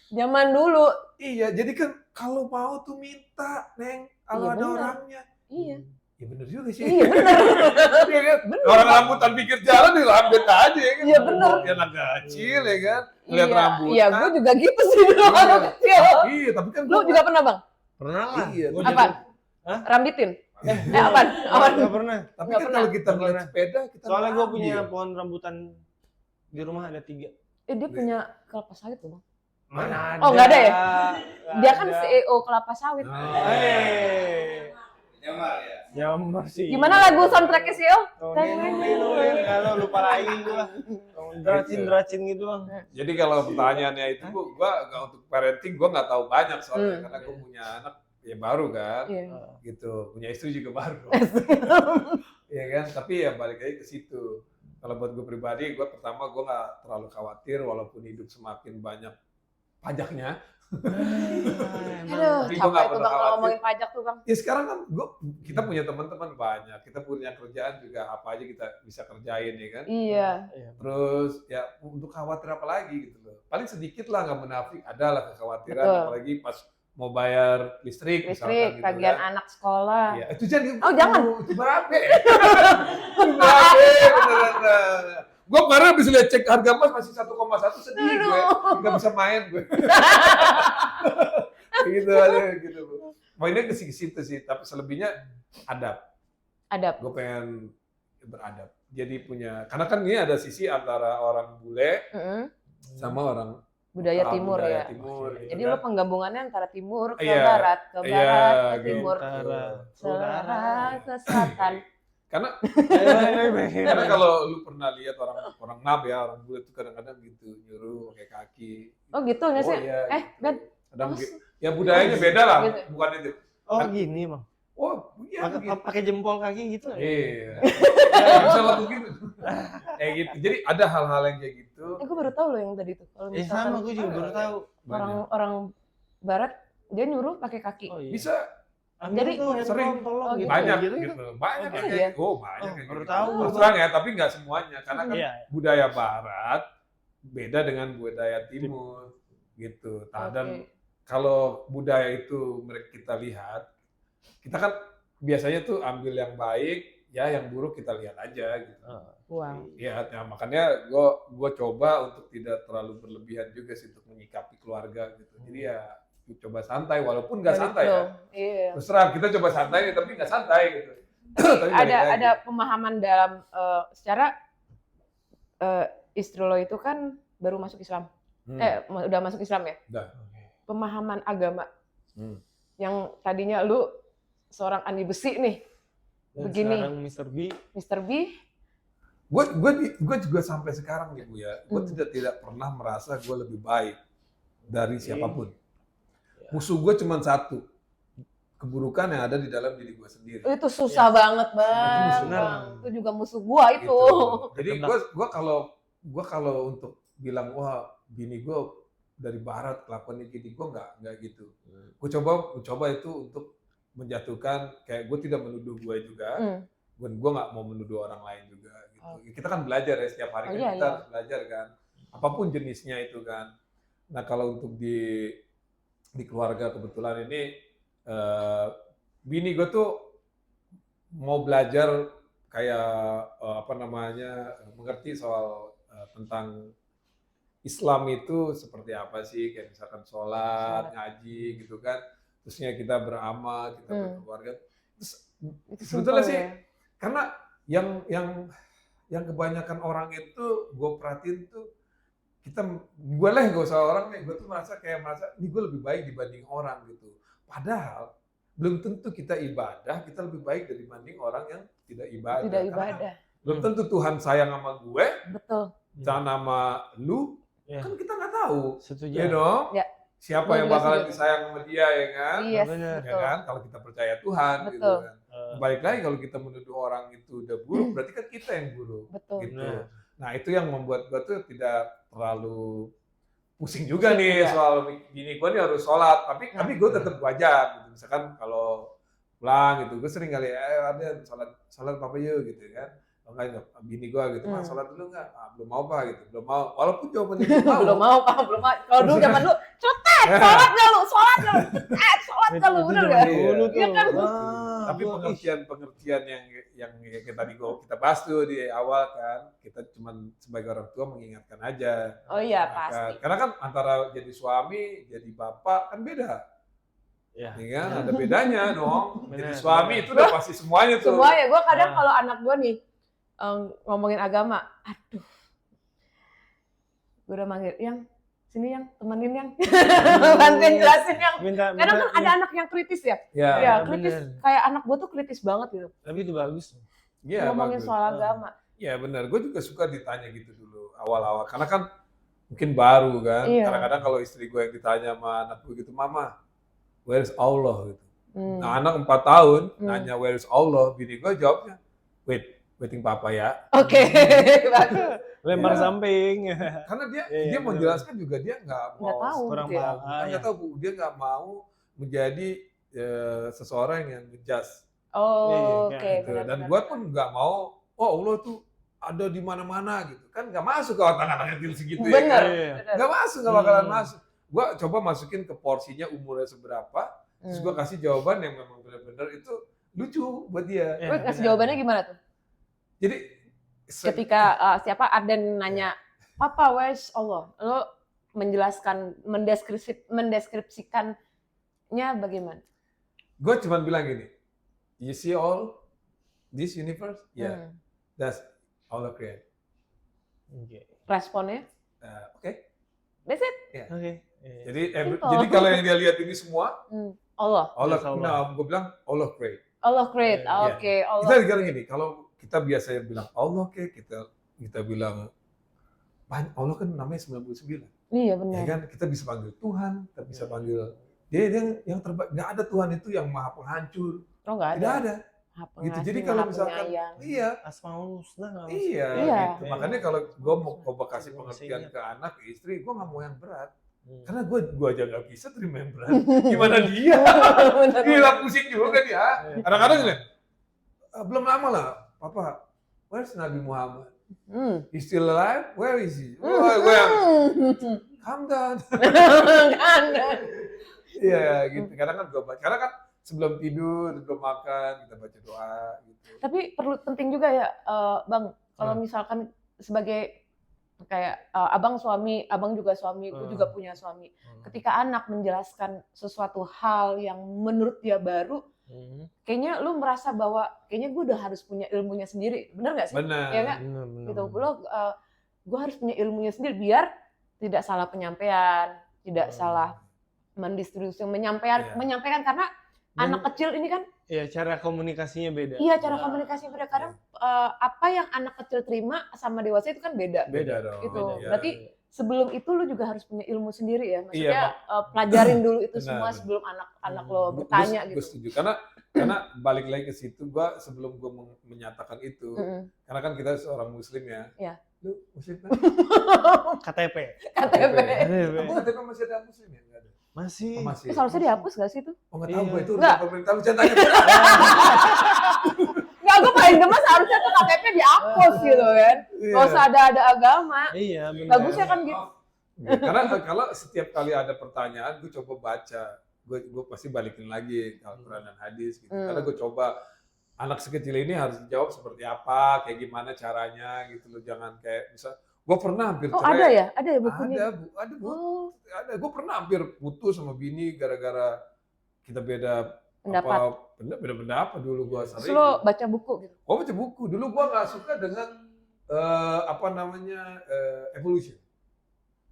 Zaman dulu. Iya, jadi kan kalau mau tuh minta, Neng. Kalau Iya, ada bener. orangnya. Iya. Ya bener juga sih. Iya benar. Iya kan? Orang rambutan pikir jalan di rambut aja ya kan. Iya, bener. Dia anak kecil ya kan. Lihat Iya, rambutan. iya, gue juga gitu sih dulu Iya. waktu kecil. Iya, tapi kan Lu juga pernah bang? Pernah lah. Iya. Gua Apaan? Hah? Rambitin? Apaan? Apaan? Nggak pernah. Tapi Nggak kan pernah. kalau kita Nggak ngeliat pernah. sepeda, kita Soalnya gue nggak punya ambil. pohon rambutan di rumah ada 3. Dia punya kelapa sawit tuh bang. Mana Oh, nggak ada ya? Nggak Dia kan ada. CEO kelapa sawit. Nah, Hei. Nyamar ya. Nyamar sih. Gimana lagu soundtracknya CEO? Kalau lupa lagi gua. Dracin gitu bang. jadi kalau pertanyaannya itu, gua nggak untuk parenting, gua nggak tahu banyak soalnya karena gua punya anak ya baru kan, Iya. gitu. Punya istri juga baru. Iya kan, tapi ya balik lagi ke situ. Kalau buat gue pribadi, gue pertama gue nggak terlalu khawatir walaupun hidup semakin banyak pajaknya. Aduh, Tapi gua nggak capek tuh pernah bang kalau khawatir. ngomongin pajak tuh bang. Ya sekarang kan kita punya teman-teman banyak, kita punya kerjaan juga apa aja kita bisa kerjain ya kan. Iya. Terus ya untuk khawatir apa lagi gitu loh. Paling sedikit lah nggak menafik, ada lah kekhawatiran Betul. apalagi pas mau bayar listrik misalkan Listrik, gitu tagihan kan. anak sekolah. Iya, itu jangan. Oh, jangan. Itu berabe. Berabe beneran. Gue kemarin habis lihat cek harga emas masih 1,1 sedih gue. Nggak bisa main gue. Gitu aja gitu. Mainnya ke situ sih, tapi selebihnya adab. Adab. Gue pengen beradab. Jadi punya, karena kan ini ada sisi antara orang bule Mm-mm. sama orang Budaya timur budaya ya. timur, gitu Jadi kan. lo penggabungannya antara timur ke Iya. barat, ke Iya, barat, ke gitu. timur, selatan, ke selatan. Karena karena kalau lu pernah lihat orang NAB ya, orang bule itu kadang-kadang gitu nyuruh pakai kaki. Oh gitu nggak sih? iya, gitu. Ben. Kadang Oh, ya budayanya beda lah, gitu. bukan itu. Oh gini bang. Oh, iya gitu. Pakai jempol kaki gitu. Iya. Ya, bisa lagu gitu. Kayak gitu. Jadi ada hal-hal yang kayak gitu. Gue baru tahu loh yang tadi tuh. Kalau Sama misalkan gue juga baru tahu. orang barat dia nyuruh pakai kaki. Oh, iya. Bisa Jadi, sering. tolong gitu. banyak gitu. gitu. Banyak Oh, yang iya. kayak banyak Oh, kayak baru gitu. tahu. Terus terang ya, tapi nggak semuanya karena kan Iya. budaya barat beda dengan budaya timur gitu. Nah, dan Oke. kalau budaya itu mereka kita lihat, kita kan biasanya tuh ambil yang baik, ya yang buruk kita lihat aja gitu. Wow. Iya, ya, makanya gue coba untuk tidak terlalu berlebihan juga sih untuk menyikapi keluarga gitu. Jadi ya coba santai, walaupun nggak santai ya. Iya. Terus terang kita coba santai nih, tapi nggak santai gitu. Tapi balik lagi. Ada pemahaman dalam secara istri lo itu kan baru masuk Islam. Udah masuk Islam ya? Udah. Pemahaman agama Hmm. yang tadinya lu seorang Andi Besi nih, Dan begini. sekarang Mr. B. Mr. B, Gue juga sampai sekarang nih Bu ya, gue Hmm. tidak pernah merasa gue lebih baik dari siapapun. Ya. Musuh gue cuma satu, keburukan yang ada di dalam diri gue sendiri. itu susah banget bang. Itu benar. Bang. Itu juga musuh gua itu. Gitu. Jadi gue kalau untuk bilang wah bini gue dari barat kelakuannya gini, gue nggak gitu. Gue coba itu untuk menjatuhkan, kayak gue tidak menuduh gue juga, Hmm. gue nggak mau menuduh orang lain juga. Gitu. Kita kan belajar ya setiap hari, Oh, kan iya, kita iya. harus belajar kan, apapun jenisnya itu kan. Nah kalau untuk di keluarga kebetulan ini bini gue tuh mau belajar kayak mengerti soal tentang Islam itu seperti apa sih, kayak misalkan sholat, ngaji gitu kan, terusnya kita beramal, kita berkeluarga. Terus Itu sebetulnya simple sih ya. karena yang kebanyakan orang itu gue perhatiin tuh gue lah nggak usah orang nih, gue tuh merasa ini gue lebih baik dibanding orang gitu. Padahal belum tentu kita ibadah kita lebih baik dibanding orang yang tidak ibadah. Tidak Karena ibadah. belum tentu Tuhan sayang sama gue, Betul. sayang sama lu, Ya. kan kita nggak tahu. Setuju. Ya dong. Ya. Siapa Gua yang juga bakalan setuju. disayang sama dia ya kan? Iya, benar. Ya betul. kan? Kalau kita percaya Tuhan gitu Betul. kan. Balik lagi kalau kita menuduh orang itu udah buruk, berarti kan kita yang buruk. Betul. Gitu. Benar. Nah itu yang membuat gue tuh tidak terlalu pusing juga nih soal bini gue nih harus sholat, tapi gue tetap wajib gitu. Misalkan kalau pulang gitu, gue sering kali ada sholat papa yuk gitu kan. Enggak bini gue gitu, mah sholat dulu nggak? Belum mau pak gitu, belum mau. Walaupun jawabannya belum mau pak, belum mau. Kalau dulu zaman dulu, cetet, sholat nggak lu, sholat nggak lu, bener nggak? Iya kan? Tapi pengertian yang kayak tadi kita bahas tuh di awal kan, kita cuma sebagai orang tua mengingatkan aja. Oh iya pasti. Karena kan antara jadi suami, jadi bapak kan beda. Ya kan ada bedanya dong. Jadi suami itu udah pasti semuanya tuh. Semuanya. Gue kadang kalau anak gue nih ngomongin agama, aduh, gue udah manggil yang sini yang temenin yang bantuin jelasin yang. Kadang kan ada anak yang kritis ya. Ya kritis. Bener. Kayak anak gue tuh kritis banget gitu. Tapi itu bagus. Iya, ngomongin soal agama. Iya benar, gue juga suka ditanya gitu dulu awal-awal, karena kan mungkin baru kan. Iya. Kadang-kadang kalau istri gue yang ditanya sama anak gue gitu, Mama, where is Allah gitu. Nah anak 4 tahun nanya where is Allah, bini gue jawabnya, waiting papa ya. Oke, bagus. Lempar Iya. samping. Karena dia Iya, mau bener. jelaskan juga dia nggak Nggak mau. tahu Kurang gitu ya. paham. Kan nggak tahu Bu, dia nggak mau menjadi seseorang yang ngejudge. Oh, Iya, oke. Gitu. Dan gue pun nggak mau, oh Allah tuh ada di mana-mana gitu. Kan nggak masuk ke otak anak kecil segitu ya. Bener. Iya. Nggak masuk, nggak bakalan masuk. Gue coba masukin ke porsinya umurnya seberapa, terus gue kasih jawaban yang memang benar-benar itu lucu buat dia. Iya. Gue kasih jawabannya gimana tuh? Jadi Ketika siapa Aden nanya, Papa, where's Allah? Lo menjelaskan, mendeskripsikannya bagaimana? gue cuma bilang gini, you see all this universe? Yeah, that's Allah create. Oke. Responnya? Oke. That's it. Oke. Jadi Simple. jadi kalau yang dia lihat ini semua, Allah. Allah, Yes, Allah. nah gue bilang Allah create. Allah create. Iya. Oke, Allah. Kita bilang gini, kalau kita biasanya bilang Allah kita bilang Allah kan namanya 99. Iya Ya benar. kan kita bisa panggil Tuhan, kita bisa panggil dia yang terbaik. Nggak ada Tuhan itu yang maha penghancur. Oh nggak ada. Tidak ada. Gitu. Jadi kalau misalkan iya, Asmaul Husna nggak iya, Iya. gitu. Makanya kalau gue mau coba kasih pengertian ke anak, ke istri, gue nggak mau yang berat. Karena gue aja nggak bisa terima yang berat. Gimana dia? Gila pusing juga dia. Kadang-kadang gini, belum lama lah, Papa, where's Nabi Muhammad? He's still alive? Where is he? Where? Calm down. Iya gitu. Kadang kan gue baca. Karena kan sebelum tidur, sebelum makan kita baca doa gitu. Tapi penting juga ya, Bang. Kalau misalkan sebagai kayak abang suami, abang juga suami, gue juga punya suami. Ketika anak menjelaskan sesuatu hal yang menurut dia baru, kayaknya lu merasa bahwa kayaknya gue udah harus punya ilmunya sendiri, bener nggak sih? Benar. Ya nggak? Gitu. Gue harus punya ilmunya sendiri biar tidak salah penyampaian, tidak salah mendistribusi, menyampaikan karena anak kecil ini kan. Iya, cara komunikasinya beda. Iya, cara komunikasi beda. Kadang apa yang anak kecil terima sama dewasa itu kan beda. Beda dong. Gitu. Iya. Berarti sebelum itu lu juga harus punya ilmu sendiri ya. Maksudnya Iya, pelajarin dulu itu Benar. semua sebelum anak lo bertanya Gue gitu. setuju. Karena balik lagi ke situ, sebelum gue menyatakan itu, karena kan kita seorang Muslim ya. Iya. Lu Muslim kan? KTP. KTP. Kamu KTP masih ada Muslim ya? Nggak ada. Masih. Oh, masih. Seharusnya dihapus gak sih itu? Oh nggak tahu Iya. gue itu Nggak. urusan pemerintah lu jangan tanya. Nggak, gue paling demen seharusnya tuh KTP dihapus gitu kan. Gak usah ada agama. Iya, benar. Bagusnya kan gitu. Karena kalau setiap kali ada pertanyaan, gue coba baca. Gue pasti balikin lagi Al-Quran dan hadis gitu. Karena gue coba anak sekecil ini harus dijawab seperti apa, kayak gimana caranya gitu loh. Jangan kayak misal, gue pernah hampir Oh cerai. ada ya? Ada ya bukunya? Ada Bu. Oh, Ada. Gue pernah hampir putus sama bini gara-gara kita beda pendapat. beda pendapat dulu gue Terus sering. lo baca buku gitu? Gue baca buku. Dulu gue nggak suka dengan evolution.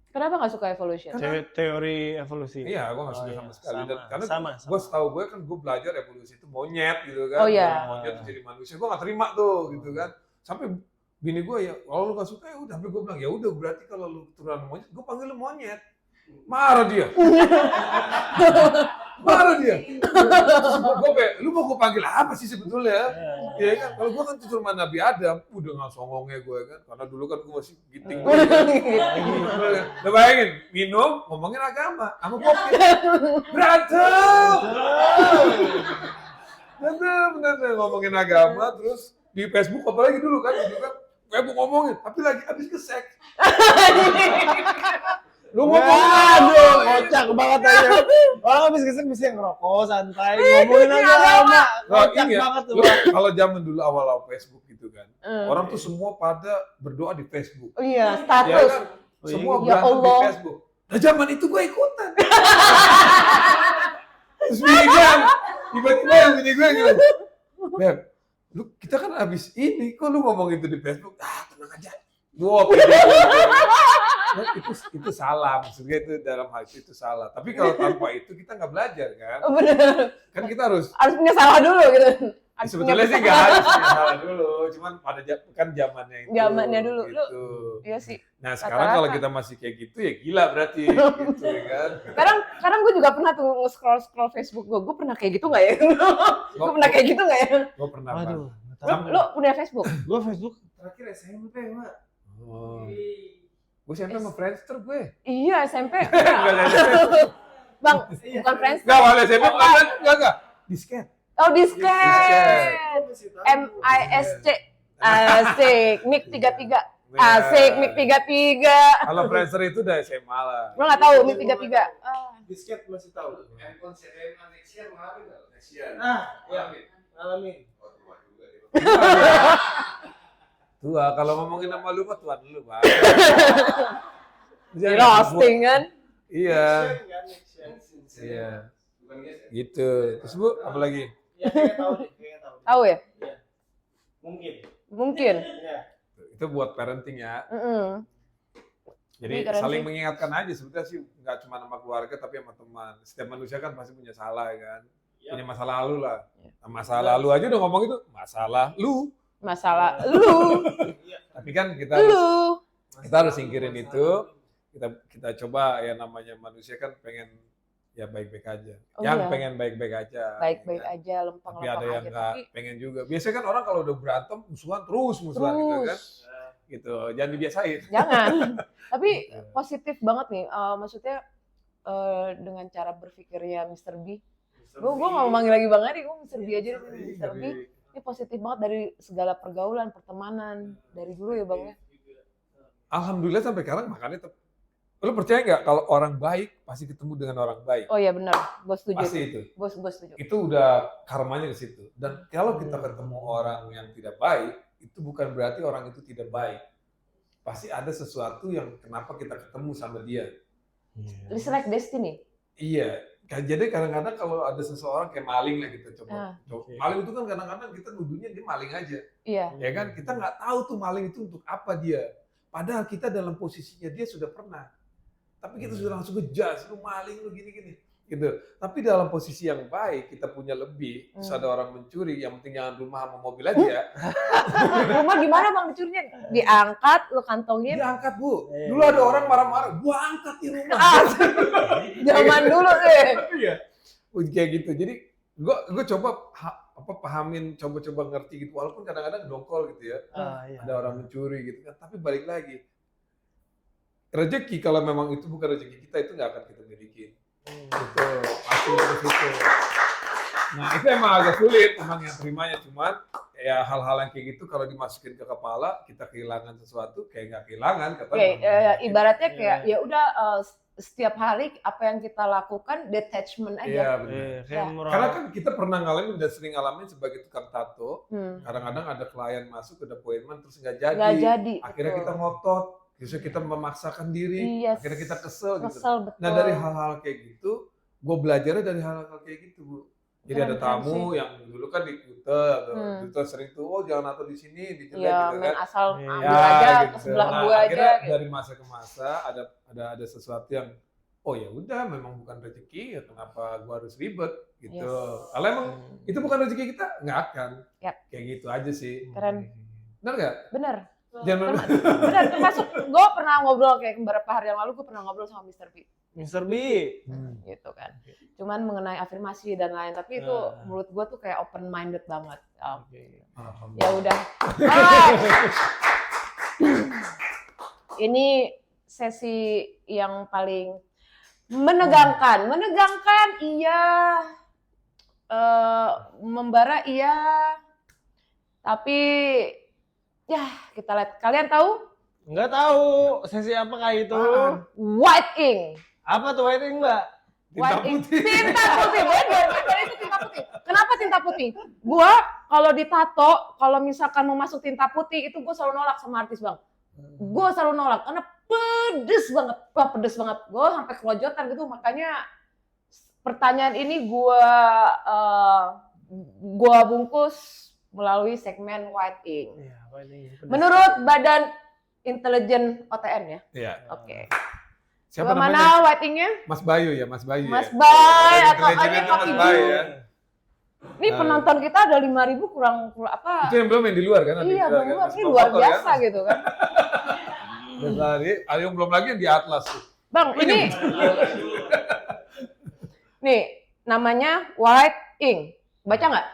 Kenapa gak suka evolution? Teori evolusi. Iya, gue nggak suka Oh, iya. sama sekali. Sama, Karena sama. gue setahu gue kan gue belajar evolusi itu monyet gitu kan. Oh, iya. Monyet itu jadi manusia. Gue nggak terima tuh gitu kan. Sampai bini gue ya, kalau lu nggak suka ya udah. Tapi gue bilang ya udah berarti kalau lu turunan monyet, gue panggil lu monyet. Marah dia. marah dia. Gue kayak, lu mau gue panggil apa sih sebetulnya? Ya kan, kalau gue kan turunan Nabi Adam, udah nggak songongnya gue kan, karena dulu kan gue masih giting. Udah bayangin, minum, ngomongin agama, sama kopi, berantem. Bener ngomongin agama, terus di Facebook apalagi dulu kan, Facebook ngomongin, tapi lagi habis ke seks. Lu ngomongin Aduh, kocak banget aja. Orang habis kesek bisa ngerokok santai, ngomongin aja lama. Kocak ini ya, banget tuh. lu kalau zaman dulu awal-awal Facebook gitu kan, orang tuh semua pada berdoa di Facebook. Oh iya, Ya status. kan? Semua Ya berantem di Allah. Facebook. Nah zaman itu gue ikutan. Terus bini gue, tiba-tiba yang bini gue gitu. Beb, lu kita kan abis ini, kok lu ngomong itu di Facebook? Ah tenang aja. Wow, itu salah, maksudnya itu dalam hal itu salah. Tapi kalau tanpa itu kita nggak belajar kan? Bener. Kan kita harus Harus punya salah dulu gitu. Harus sebetulnya punya sih nggak harus punya salah dulu, cuman pada kan zamannya itu. Zamannya dulu. Gitu. Iya sih. Nah sekarang kalau kita masih kayak gitu ya gila berarti, gitu ya kan? Kadang gue juga pernah tuh nge-scroll Facebook gue. Gue pernah kayak gitu nggak ya? Gue pernah kayak gitu nggak ya? Gue pernah. Waduh. Lu punya Facebook? Gue Facebook Terakhir SMP, Mak. Oh. Gue SMP sama Friendster gue. Iya SMP. Enggak. Bang, bukan friends. Enggak, awalnya SMP enggak. Disket. Oh disket. MISC. Asik. Mic 33. Asik. Mic 33. Kalau Friendster itu udah SMA lah. Gue nggak tahu Mic 33. Disket masih tahu. Handphone CDMA Nexian ngalamin nggak? Nexian. ya, ngalamin. Oh, tua juga dia. Tua, kalau ngomongin nama lu mah tua dulu, Pak. Di roasting kan? Iya. Nexian. Iya. Bukan geser. Gitu. Terus Bu, apa lagi? Ya, kayaknya tahu deh, kayaknya tahu. Tahu ya? Mungkin. Mungkin. Ya. Itu buat parenting ya. Jadi Ini keren saling sih. mengingatkan aja sebetulnya sih nggak cuma sama keluarga tapi sama teman. Setiap manusia kan pasti punya salah ya kan. Punya masa lalu lah. Nah, masa lalu aja udah ngomong itu masalah lu. Masalah lu. Tapi kan kita harus Lu. singkirin itu. Kita coba ya namanya manusia kan pengen ya baik-baik aja. Oh, Yang iya. pengen baik-baik aja. Baik-baik ya kan? aja, Tapi lempeng-lempeng ada yang aja. nggak Tapi pengen juga. Biasanya kan orang kalau udah berantem musuhan terus gitu kan. Gitu. Jangan dibiasain. jangan. Tapi positif banget nih. Maksudnya dengan cara berpikirnya Mr. B. Gue nggak mau manggil lagi Bang Ari, gue Mr. B aja. Mr. B. Ini positif banget dari segala pergaulan, pertemanan. Dari dulu ya Bang ya. Alhamdulillah sampai sekarang makanya lu percaya nggak kalau orang baik pasti ketemu dengan orang baik? Oh iya benar, gue setuju. Pasti itu. Gue setuju. Itu udah karmanya ke situ. Dan kalau kita ketemu orang yang tidak baik, itu bukan berarti orang itu tidak baik. Pasti ada sesuatu yang kenapa kita ketemu sama dia. It's like destiny. Iya. Jadi kadang-kadang kalau ada seseorang kayak maling lah kita coba. Maling itu kan kadang-kadang kita nuduhnya dia maling aja. Iya. Ya kan? Kita nggak tahu tuh maling itu untuk apa dia. Padahal kita dalam posisinya dia sudah pernah. Tapi kita sudah langsung ngejudge, lu maling, lu gini-gini. Gitu. Tapi dalam posisi yang baik, kita punya lebih. Terus ada orang mencuri, yang penting jangan rumah sama mobil aja. Rumah gimana Bang dicurinya? Diangkat, lu kantongin. Diangkat Bu. Dulu ada orang marah-marah, gua angkat di rumah. Zaman dulu deh. Iya. Kayak gitu. Jadi gua coba pahamin, coba-coba ngerti gitu. Walaupun kadang-kadang dongkol gitu ya. Ada orang mencuri gitu kan. Tapi balik lagi. Rezeki kalau memang itu bukan rezeki kita, itu nggak akan kita miliki. Itu pasti harus itu. Nah itu emang agak sulit, emang yang terimanya cuman ya hal-hal yang kayak gitu kalau dimasukin ke kepala kita kehilangan sesuatu kayak nggak kehilangan kata. Ibaratnya kayak ya udah setiap hari apa yang kita lakukan detachment aja. Iya benar. Karena kan kita pernah ngalamin dan sering ngalamin sebagai tukang tato. Kadang-kadang ada klien masuk ke appointment terus nggak jadi. Nggak jadi. Akhirnya kita ngotot. Justru kita memaksakan diri, akhirnya kita kesel gitu. Betul. Nah dari hal-hal kayak gitu, gue belajarnya dari hal-hal kayak gitu Bu. Jadi ada tamu yang dulu kan di Kuta sering tuh, oh jangan nato di sini, di jelek gitu kan. Asal ambil aja gitu. ke sebelah Nah, gua akhirnya aja. Gitu. dari masa ke masa ada sesuatu yang, oh ya udah memang bukan rezeki, ya kenapa gue harus ribet gitu. Kalau emang itu bukan rezeki kita, nggak akan. Kayak gitu aja sih. Keren. Benar nggak? Bener. Jangan Bener, termasuk gue pernah ngobrol kayak beberapa hari yang lalu gue pernah ngobrol sama Mr. P. Mr. B. gitu kan. Cuman mengenai afirmasi dan lain, tapi itu menurut gue tuh kayak open minded banget. Ya udah. Ini sesi yang paling menegangkan, iya, membara iya, tapi ya kita lihat. Kalian tahu? Nggak tahu sesi apa kayak itu. White ink. Apa tuh white ink, Mbak? White ink. Tinta putih. Bener itu tinta putih. Kenapa tinta putih? Gua kalau ditato, kalau misalkan mau masuk tinta putih itu gue selalu nolak sama artis, Bang. Gue selalu nolak karena pedes banget. Gue sampai kelojotan gitu, makanya pertanyaan ini gue bungkus melalui segmen White Ink. Iya, white ink. Menurut Badan Intelijen OTN ya. Iya. Oke. Siapa Mana namanya? White Ink-nya? Mas Bayu ya, Mas Bayu. Mas ya? Bay Oh, atau intelijennya ini Mas Papi Bayu Ju. ya. Ini penonton kita ada 5.000 kurang apa? Itu yang belum yang di luar kan? Iya, belum belum luar. Ini luar biasa gitu kan. Ada yang belum lagi yang di Atlas tuh. Bang, ini nih namanya White Ink. Baca nggak?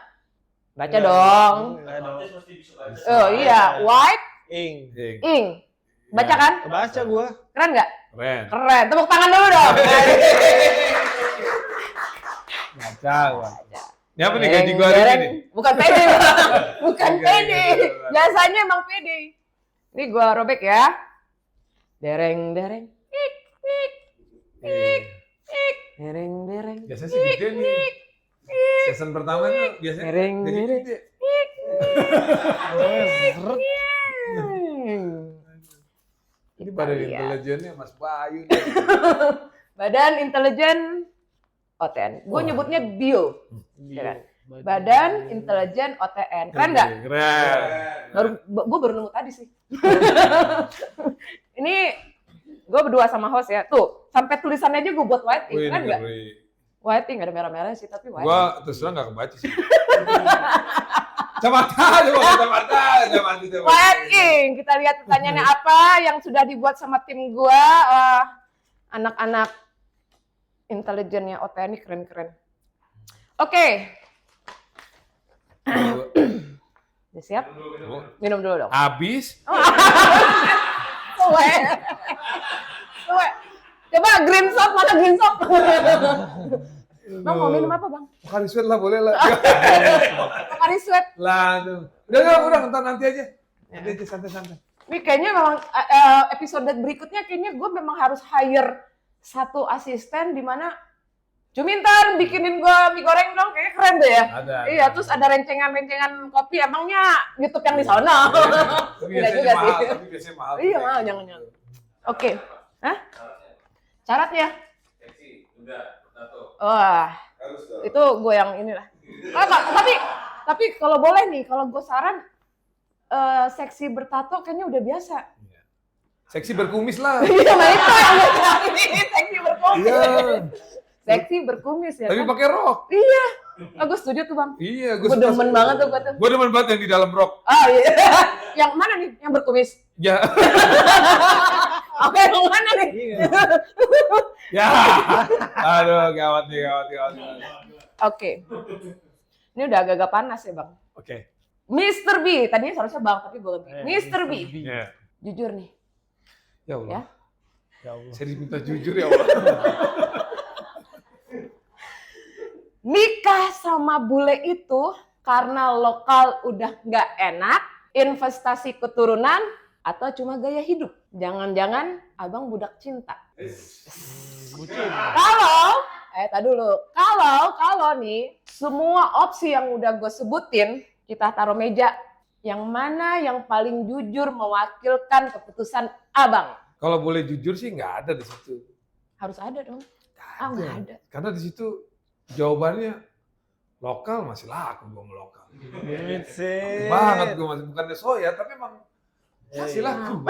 Baca dong. Oh iya, White Ink. Ink. Baca kan? Baca gua. Keren nggak? Keren. Keren. Tepuk tangan dulu dong. Baca. Ini apa nih gaji gua hari ini nih? Bukan pede, Bang. Bukan Oke, pede. oke. Biasanya emang pede. Ini gua robek ya. Dereng. Dereng. Biasanya sih gede nih. Season pertama tuh biasanya Dereng. gaji gede. Ini badan intelijennya Mas Bayu nih. Badan Intelijen OTN. Gue nyebutnya BIO. Ya kan? Badan Intelijen OTN. Keren nggak? Keren. Gue baru nemu tadi sih. Ini gue berdua sama host ya. Tuh, sampai tulisannya aja gue buat white ink. Wih, Keren nggak? ngeri. White ink ada merah-merah sih, tapi white. Gua terus terang nggak kebaca sih. Kacamata. White ink. Kita lihat pertanyaannya apa yang sudah dibuat sama tim gue. Anak-anak intelijennya OTN ini keren-keren. Oke. Udah siap? Minum dulu dong. Habis. Tuwe. Coba green shop, mana green shop? Bang mau minum apa, Bang? Pokari sweat lah, boleh lah. Pokari sweat. Lah, udah, ntar nanti aja. Nanti aja santai-santai. Ini kayaknya memang episode berikutnya kayaknya gue memang harus hire satu asisten di mana Juminten bikinin gue mie goreng dong, kayaknya keren deh ya. Ada. Iya, terus ada rencengan-rencengan kopi, emangnya YouTube yang di sana. Tapi Tidak biasanya juga mahal, sih. tapi biasanya mahal. Iya, mahal, jangan. Oke. Hah? Syaratnya? Wah, itu gue yang inilah. Tapi kalau boleh nih, kalau gue saran seksi bertato kayaknya udah biasa. Seksi berkumis lah. Iya, nah itu yang gue cari, seksi berkumis. Iya. Seksi berkumis ya Tapi kan? pakai rok. Iya. Gue setuju tuh, Bang. Iya, Gue demen banget tuh gue tuh. Gue demen banget yang di dalam rok. Ah iya. Yang mana nih? Yang berkumis? Ya. Oke, yang mana nih? Ya. Aduh, gawat nih. Oke. Ini udah agak-agak panas ya, Bang. Oke. Mr. B. Tadinya seharusnya Bang, tapi gue ganti. Mr. B. Ya. Jujur nih. Ya Allah. Ya. Ya Allah. Saya diminta jujur ya Allah. Nikah sama bule itu karena lokal udah nggak enak, investasi keturunan, atau cuma gaya hidup? Jangan-jangan abang budak cinta. Tadi dulu. Kalau nih, semua opsi yang udah gue sebutin, kita taruh meja. Yang mana yang paling jujur mewakilkan keputusan abang? Kalau boleh jujur sih nggak ada di situ. Harus ada dong. Nggak ada. Karena di situ jawabannya lokal masih laku gue mau lokal. Banget gue masih bukannya soya tapi emang masih laku.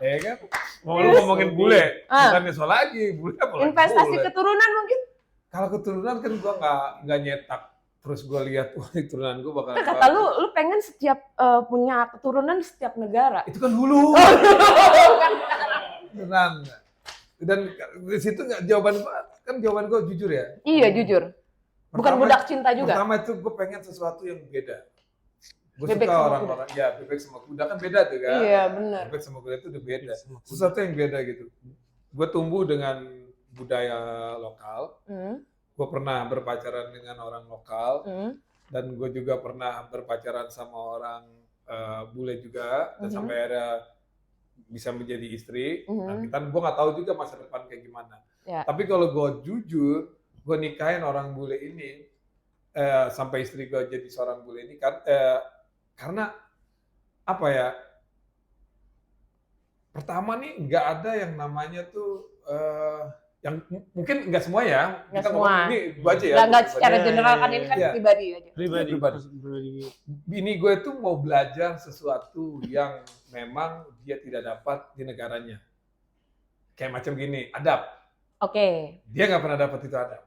Ya kan? Mau lu ngomongin bule, bukannya so lagi, bule apa lagi? Investasi Bule. keturunan mungkin? Kalau keturunan kan gue nggak nyetak. Terus gue lihat wah keturunan gue bakal. Kata lu pengen setiap punya keturunan setiap negara. Itu kan dulu. beneran. Dan di situ nggak jawaban gue jujur ya. Iya, jujur. Bukan Pertama- budak cinta juga. Pertama itu gue pengen sesuatu yang beda. Gue Bebek suka sama orang-orang, ya bebek sama kuda kan beda tuh kan. Iya, benar. Bebek sama kuda itu udah beda. Sesuatu yang beda gitu. Gue tumbuh dengan budaya lokal. Gue pernah berpacaran dengan orang lokal. Dan gue juga pernah berpacaran sama orang bule juga. Dan sampai ada bisa menjadi istri. Nah, gue nggak tahu juga masa depan kayak gimana. Ya. Tapi kalau gue jujur, gue nikahin orang bule ini sampai istri gue jadi seorang bule ini kan karena apa ya? Pertama nih nggak ada yang namanya tuh yang mungkin nggak semua ya. Nggak Kita semua. ngomong ini gue aja ya. Nggak secara Iya, general kan iya, ini kan iya. pribadi aja. Pribadi. Bini gue tuh mau belajar sesuatu yang memang dia tidak dapat di negaranya. Kayak macam gini, adab. Oke. Dia nggak pernah dapat itu adab.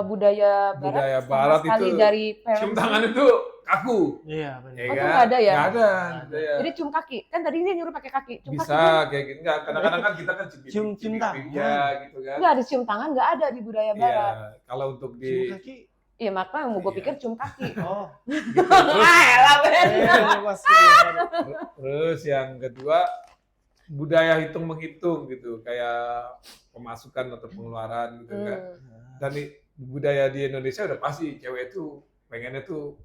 Budaya barat, Budaya sama barat sekali itu dari cium parents. tangan itu kaku. Iya, benar. Ya Oh, itu kan? nggak ada ya? Nggak ada. budaya. Jadi cium kaki. Kan tadi dia nyuruh pakai kaki. Cium Bisa kaki. kayak gitu. Nggak, kadang-kadang kan kita kan Cium cinta. ya gitu kan. Enggak ada cium tangan, nggak ada di budaya Iya, barat. kalau untuk Cium di kaki. Iya, makanya mau gue Iya. pikir cium kaki. Oh. gitu. Terus, Elah, Ben. terus yang kedua budaya hitung menghitung gitu, kayak pemasukan atau pengeluaran gitu kan. Dan budaya di Indonesia udah pasti cewek itu pengennya tuh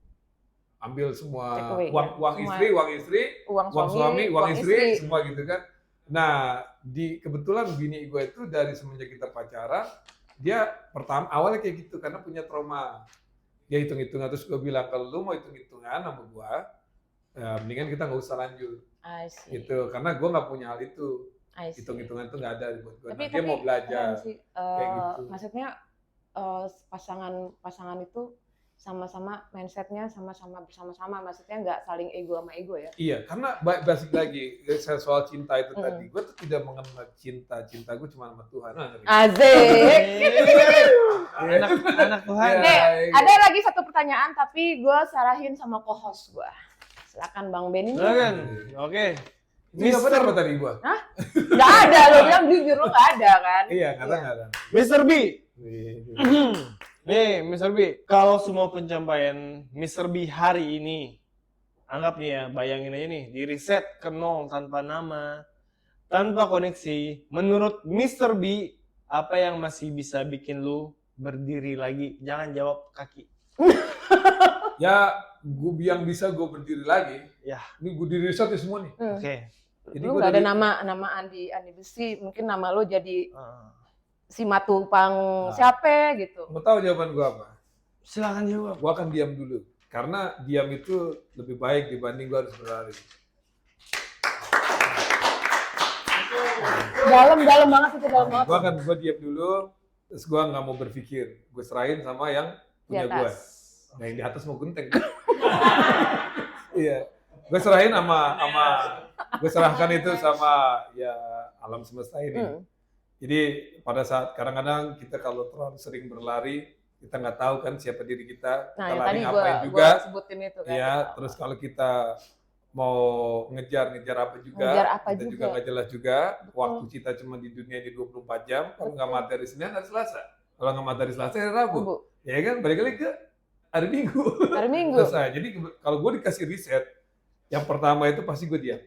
ambil semua Take away, uang ya. uang istri, Uang uang suami, uang istri, istri. semua gitu kan. Nah, kebetulan bini gue itu dari semenjak kita pacaran, dia pertama awalnya kayak gitu karena punya trauma. Dia hitung-hitungan terus gue bilang kalau lu mau hitung-hitungan sama gue, mendingan kita nggak usah lanjut I see. gitu. Karena gue nggak punya hal itu. I see. Hitung-hitungan itu nggak ada buat gue. Tapi Nah, dia mau belajar. keren sih. kayak gitu. Maksudnya pasangan itu sama-sama mindsetnya sama-sama bersama-sama, maksudnya nggak saling ego sama ego ya. Iya, karena basic lagi soal cinta itu tadi, gue tuh tidak mengenal cinta gue cuma sama Tuhan. Asik. Anak Tuhan. Iya, Nih, iya. ada lagi satu pertanyaan tapi gue sarahin sama co-host gue. Silakan Bang Ben ini. Silakan. Oke. Ini apa apa tadi gue? Nggak ada, lo bilang jujur lo nggak ada kan? Iya, kata nggak ada. Mr. B. Iya. Nih, Mr. B, kalau semua pencapaian Mr. B hari ini, anggap nih ya, bayangin aja nih, di reset ke nol tanpa nama, tanpa koneksi, menurut Mr. B, apa yang masih bisa bikin lu berdiri lagi? Jangan jawab kaki. Ya, yang bisa gue berdiri lagi. Ya. Ini gue diri riset ya semua nih. Oke. Jadi Lu gua nggak ada dari- nama Andi Besi, mungkin nama lo jadi si Matupang siapa gitu. Mau tahu jawaban gue apa? Silakan jawab. Gue akan diam dulu. Karena diam itu lebih baik dibanding gue harus berlari. Dalam banget itu, dalam banget. Gue diam dulu, terus gue nggak mau berpikir. Gue serahin sama yang Di punya gue. atas. Nah yang di atas mau genteng. Iya. Gue serahin gue serahkan itu sama ya alam semesta ini. Jadi pada saat kadang-kadang kita kalau terlalu sering berlari, kita nggak tahu kan siapa diri kita. Nah, Kita yang lari tadi ngapain gue juga. sebutin itu kan. Ya, terus kalau kita mau ngejar apa juga, Ngejar apa kita juga juga. nggak jelas juga. Betul. Waktu kita cuma di dunia ini 24 jam, kalau nggak Betul. materi Senin, hari Selasa. Kalau nggak materi Selasa, hari Rabu. Bu, Ya kan, balik lagi ke hari Minggu. hari Minggu. Selesai. Jadi kalau gue dikasih riset, yang pertama itu pasti gue diam.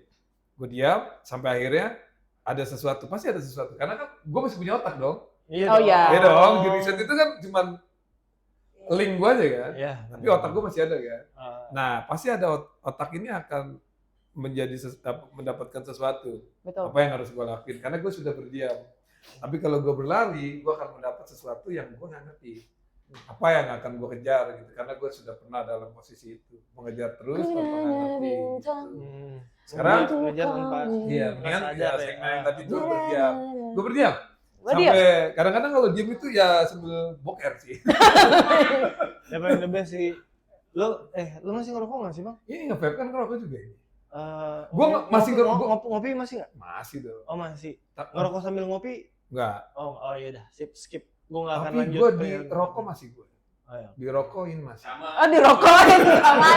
Gue diam sampai akhirnya ada sesuatu, pasti ada sesuatu. Karena kan gue masih punya otak dong. Iya Oh, dong. iya. Iya dong, di riset itu kan cuma link gue aja kan. Iya. Tapi otak gue masih ada kan. Nah, pasti ada otak ini akan mendapatkan sesuatu. Betul. Apa yang harus gue lakuin? Karena gue sudah berdiam. Tapi kalau gue berlari, gue akan mendapat sesuatu yang gue nggak ngerti. Apa yang akan gue kejar gitu? Karena gue sudah pernah dalam posisi itu, mengejar terus tanpa nggak ngerti. Gitu. Sekarang, ngejar tanpa iya, mendingan sadar ya, ya. segmen yang tadi tuh berdiam. Gue berdiam. Gue dia. Sampai kadang-kadang kalau diam itu ya sambil boker sih. Yang paling the best sih. Lu masih ngerokok nggak sih, Bang? Ini nge-vape kan ngerokok juga ini. Gua masih ngopi masih nggak? Masih dong. Oh masih. Ngerokok sambil ngopi? Enggak. Oh iya dah, skip. Gua nggak akan Tapi lanjut. gue ke di yang- rokok masih gue. Ayo. Dirokokin Mas. Sama. Oh, dirokokin sama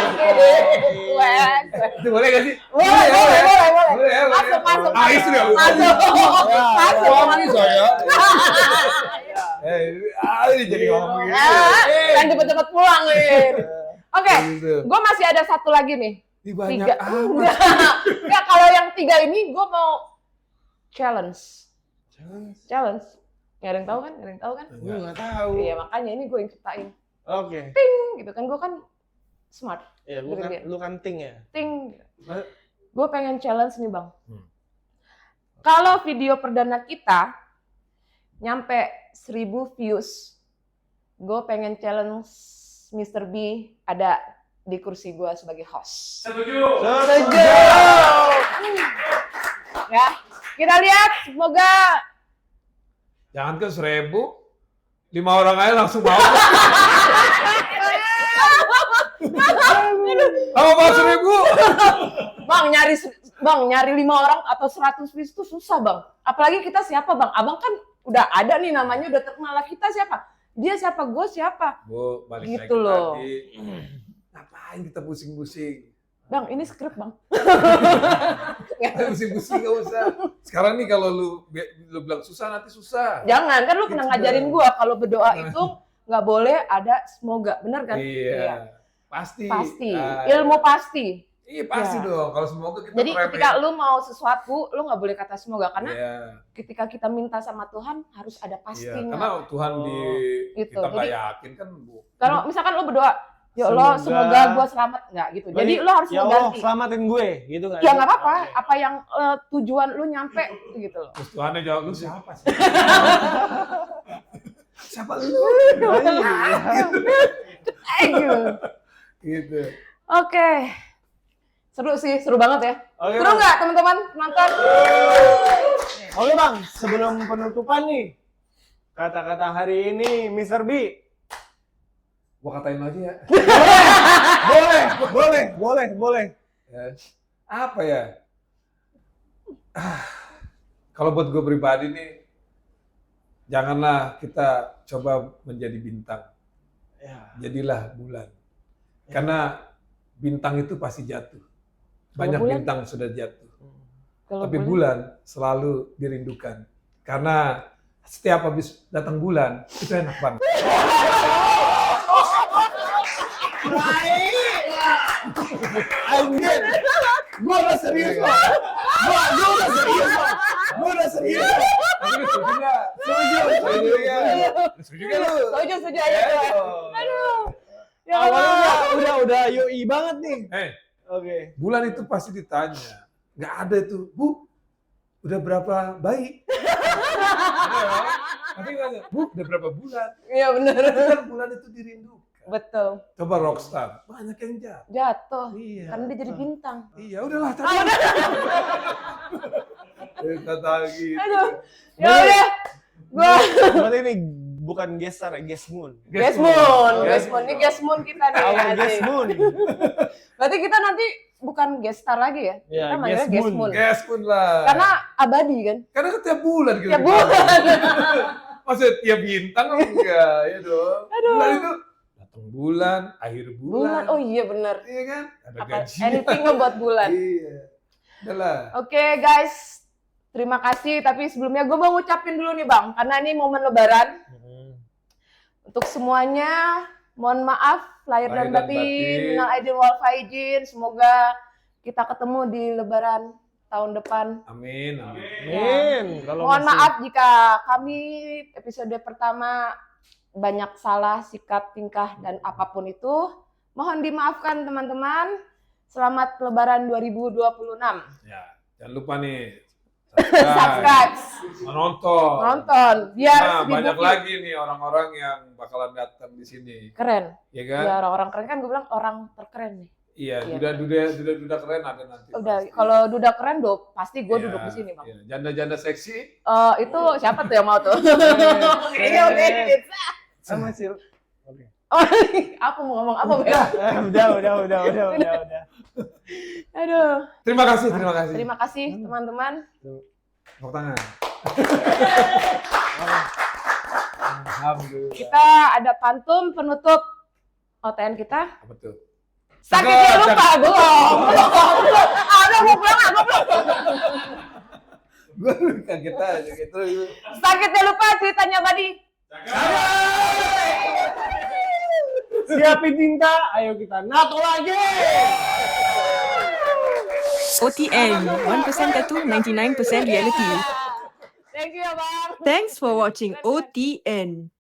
Itu boleh gak sih? Boleh. Boleh ya, boleh. Masuk. Ah, istri ya. Masuk. Suami saya. Ini jadi ngomong begini. Kan cepet-cepet pulang, Win. Oke, Gitu. gue masih ada satu lagi nih. Ini banyak 3. amat. Enggak, kalau yang 3 ini gue mau challenge. Nggak ada yang tahu kan? Gue nggak tahu. Iya, makanya ini gue yang ciptain. Oke. Ting, gitu kan. Gue kan smart. Ya, Gitu. lu kan ting ya. Ting. Hah? Gue pengen challenge nih, Bang. Kalau video perdana kita nyampe 1000 views, gue pengen challenge Mr. B ada di kursi gue sebagai host. Setuju. Ya, kita lihat. Semoga Jangan ke 1000, 5 orang aja langsung mau. Kamu mau 1000? Bang nyari 5 orang atau 100 views itu susah, Bang. Apalagi kita siapa, Bang? Abang kan udah ada nih namanya, udah terkenal. Lah, kita siapa? Dia siapa? Gue siapa? Bu, balik Gitu lagi loh. tadi. Ngapain kita pusing-pusing? Bang, ini skrip, Bang. Pusing-pusing gak usah. Sekarang nih kalau lu bilang susah, nanti susah. Jangan, kan lu pernah Gitu ngajarin dong. gue kalau berdoa itu nggak boleh ada semoga, bener kan? Iya. Pasti. Pasti. Ah, Ilmu pasti. Iya pasti Ya. dong. Kalau semoga kita Jadi ngeremehin. ketika lu mau sesuatu, lu nggak boleh kata semoga karena Iya. ketika kita minta sama Tuhan harus ada Iya. pastinya. Karena Tuhan Gitu. kita nggak Jadi- yakin kan, Bu. Kalau misalkan lu berdoa, ya Allah semoga gue selamat, nggak gitu. Jadi lu harus ya mau Allah, ganti. selamatin gue, gitu kan? Ya nggak apa-apa. Apa yang tujuan lu nyampe gitu loh. Terus Tuhannya jawab, lu siapa sih? Siapa lu? Gitu. Gitu. Oke. Seru banget ya. Oke, Seru Bang. nggak teman-teman nonton? Oke, Bang, sebelum penutupan nih, kata-kata hari ini, Mr. B. Gua katain lagi ya. Boleh. Ya. Apa ya? Kalau buat gue pribadi nih, janganlah kita coba menjadi bintang. Ya. Jadilah bulan. Karena bintang itu pasti jatuh. Kalau Banyak bulan? bintang sudah jatuh. Kalau Tapi boleh. bulan selalu dirindukan. Karena setiap habis datang bulan, itu enak banget. Anjir. Gua udah serius, Bang. Gua udah serius. Tapi lu setuju nggak? Setuju ya. Setuju nggak lu? Setuju aja tuh. Aduh. Ya Awalnya Allah. udah yoi banget nih. Oke. Bulan itu pasti ditanya. Nggak ada itu, Bu, udah berapa bayi? Tapi nggak ada, Bu, udah berapa bulan? Iya benar. Itu kan bulan itu dirindukan. Betul. Coba rockstar, banyak yang jatuh. Jatuh. Iya. Karena dia jadi bintang. Iya, udahlah tadi. Kata gitu. Aduh. Ya udah. Gua Berarti ini bukan gestar, ya, Gesmoon. Gesmoon. Ini Gesmoon kita nih. Awal asik. Gesmoon. Berarti kita nanti bukan gestar lagi ya? Ya, Kita manggilnya Gesmoon. Gesmoon. Gas pun lah. Karena abadi kan? Karena kan tiap bulan gitu. Tiap bulan. Maksudnya tiap bintang enggak, ya dong. Aduh. Bulan itu datang bulan, akhir bulan. Oh iya benar. Iya kan? Ada Apa gajian. anything ngebuat bulan. Iya. Udahlah. Oke guys, terima kasih. Tapi sebelumnya gue mau ngucapin dulu nih Bang, karena ini momen Lebaran. Untuk semuanya, mohon maaf lahir dan batin, minal aidin wal faizin. Semoga kita ketemu di Lebaran tahun depan. Amin. Amin. Amin. Kalau Mohon masih- maaf jika kami episode pertama banyak salah sikap, tingkah, dan apapun itu. Mohon dimaafkan teman-teman. Selamat Lebaran 2026. Ya, jangan lupa nih Subscribe, menonton. nonton, biar Nah, banyak 1000 view. lagi nih orang-orang yang bakalan datang di sini, Keren. ya kan? Ya orang-orang keren kan gue bilang orang terkeren nih. Iya, Iya. duda keren ada nanti. Udah, pasti. kalau duda keren pasti gue Iya, duduk di sini bang. iya. Janda-janda seksi. Itu siapa tuh yang mau tuh? Kayaknya udah. sama Sil. Oke. Oh, apa mau ngomong apa Bel? Udah. Aduh. Terima kasih, terima kasih. Terima kasih teman-teman. Tepuk tangan. Alhamdulillah. Kita ada pantun penutup OTN kita. Apa tuh? Sakitnya lupa, belum. Ada mau pulang, aku belum. Gue kaget aja gitu. Sakitnya lupa ceritanya Badi. Siapin tinta, ayo kita nato lagi. OTN, 1% tattoo, 99% reality. Thank you ya Bang. Thanks for watching OTN.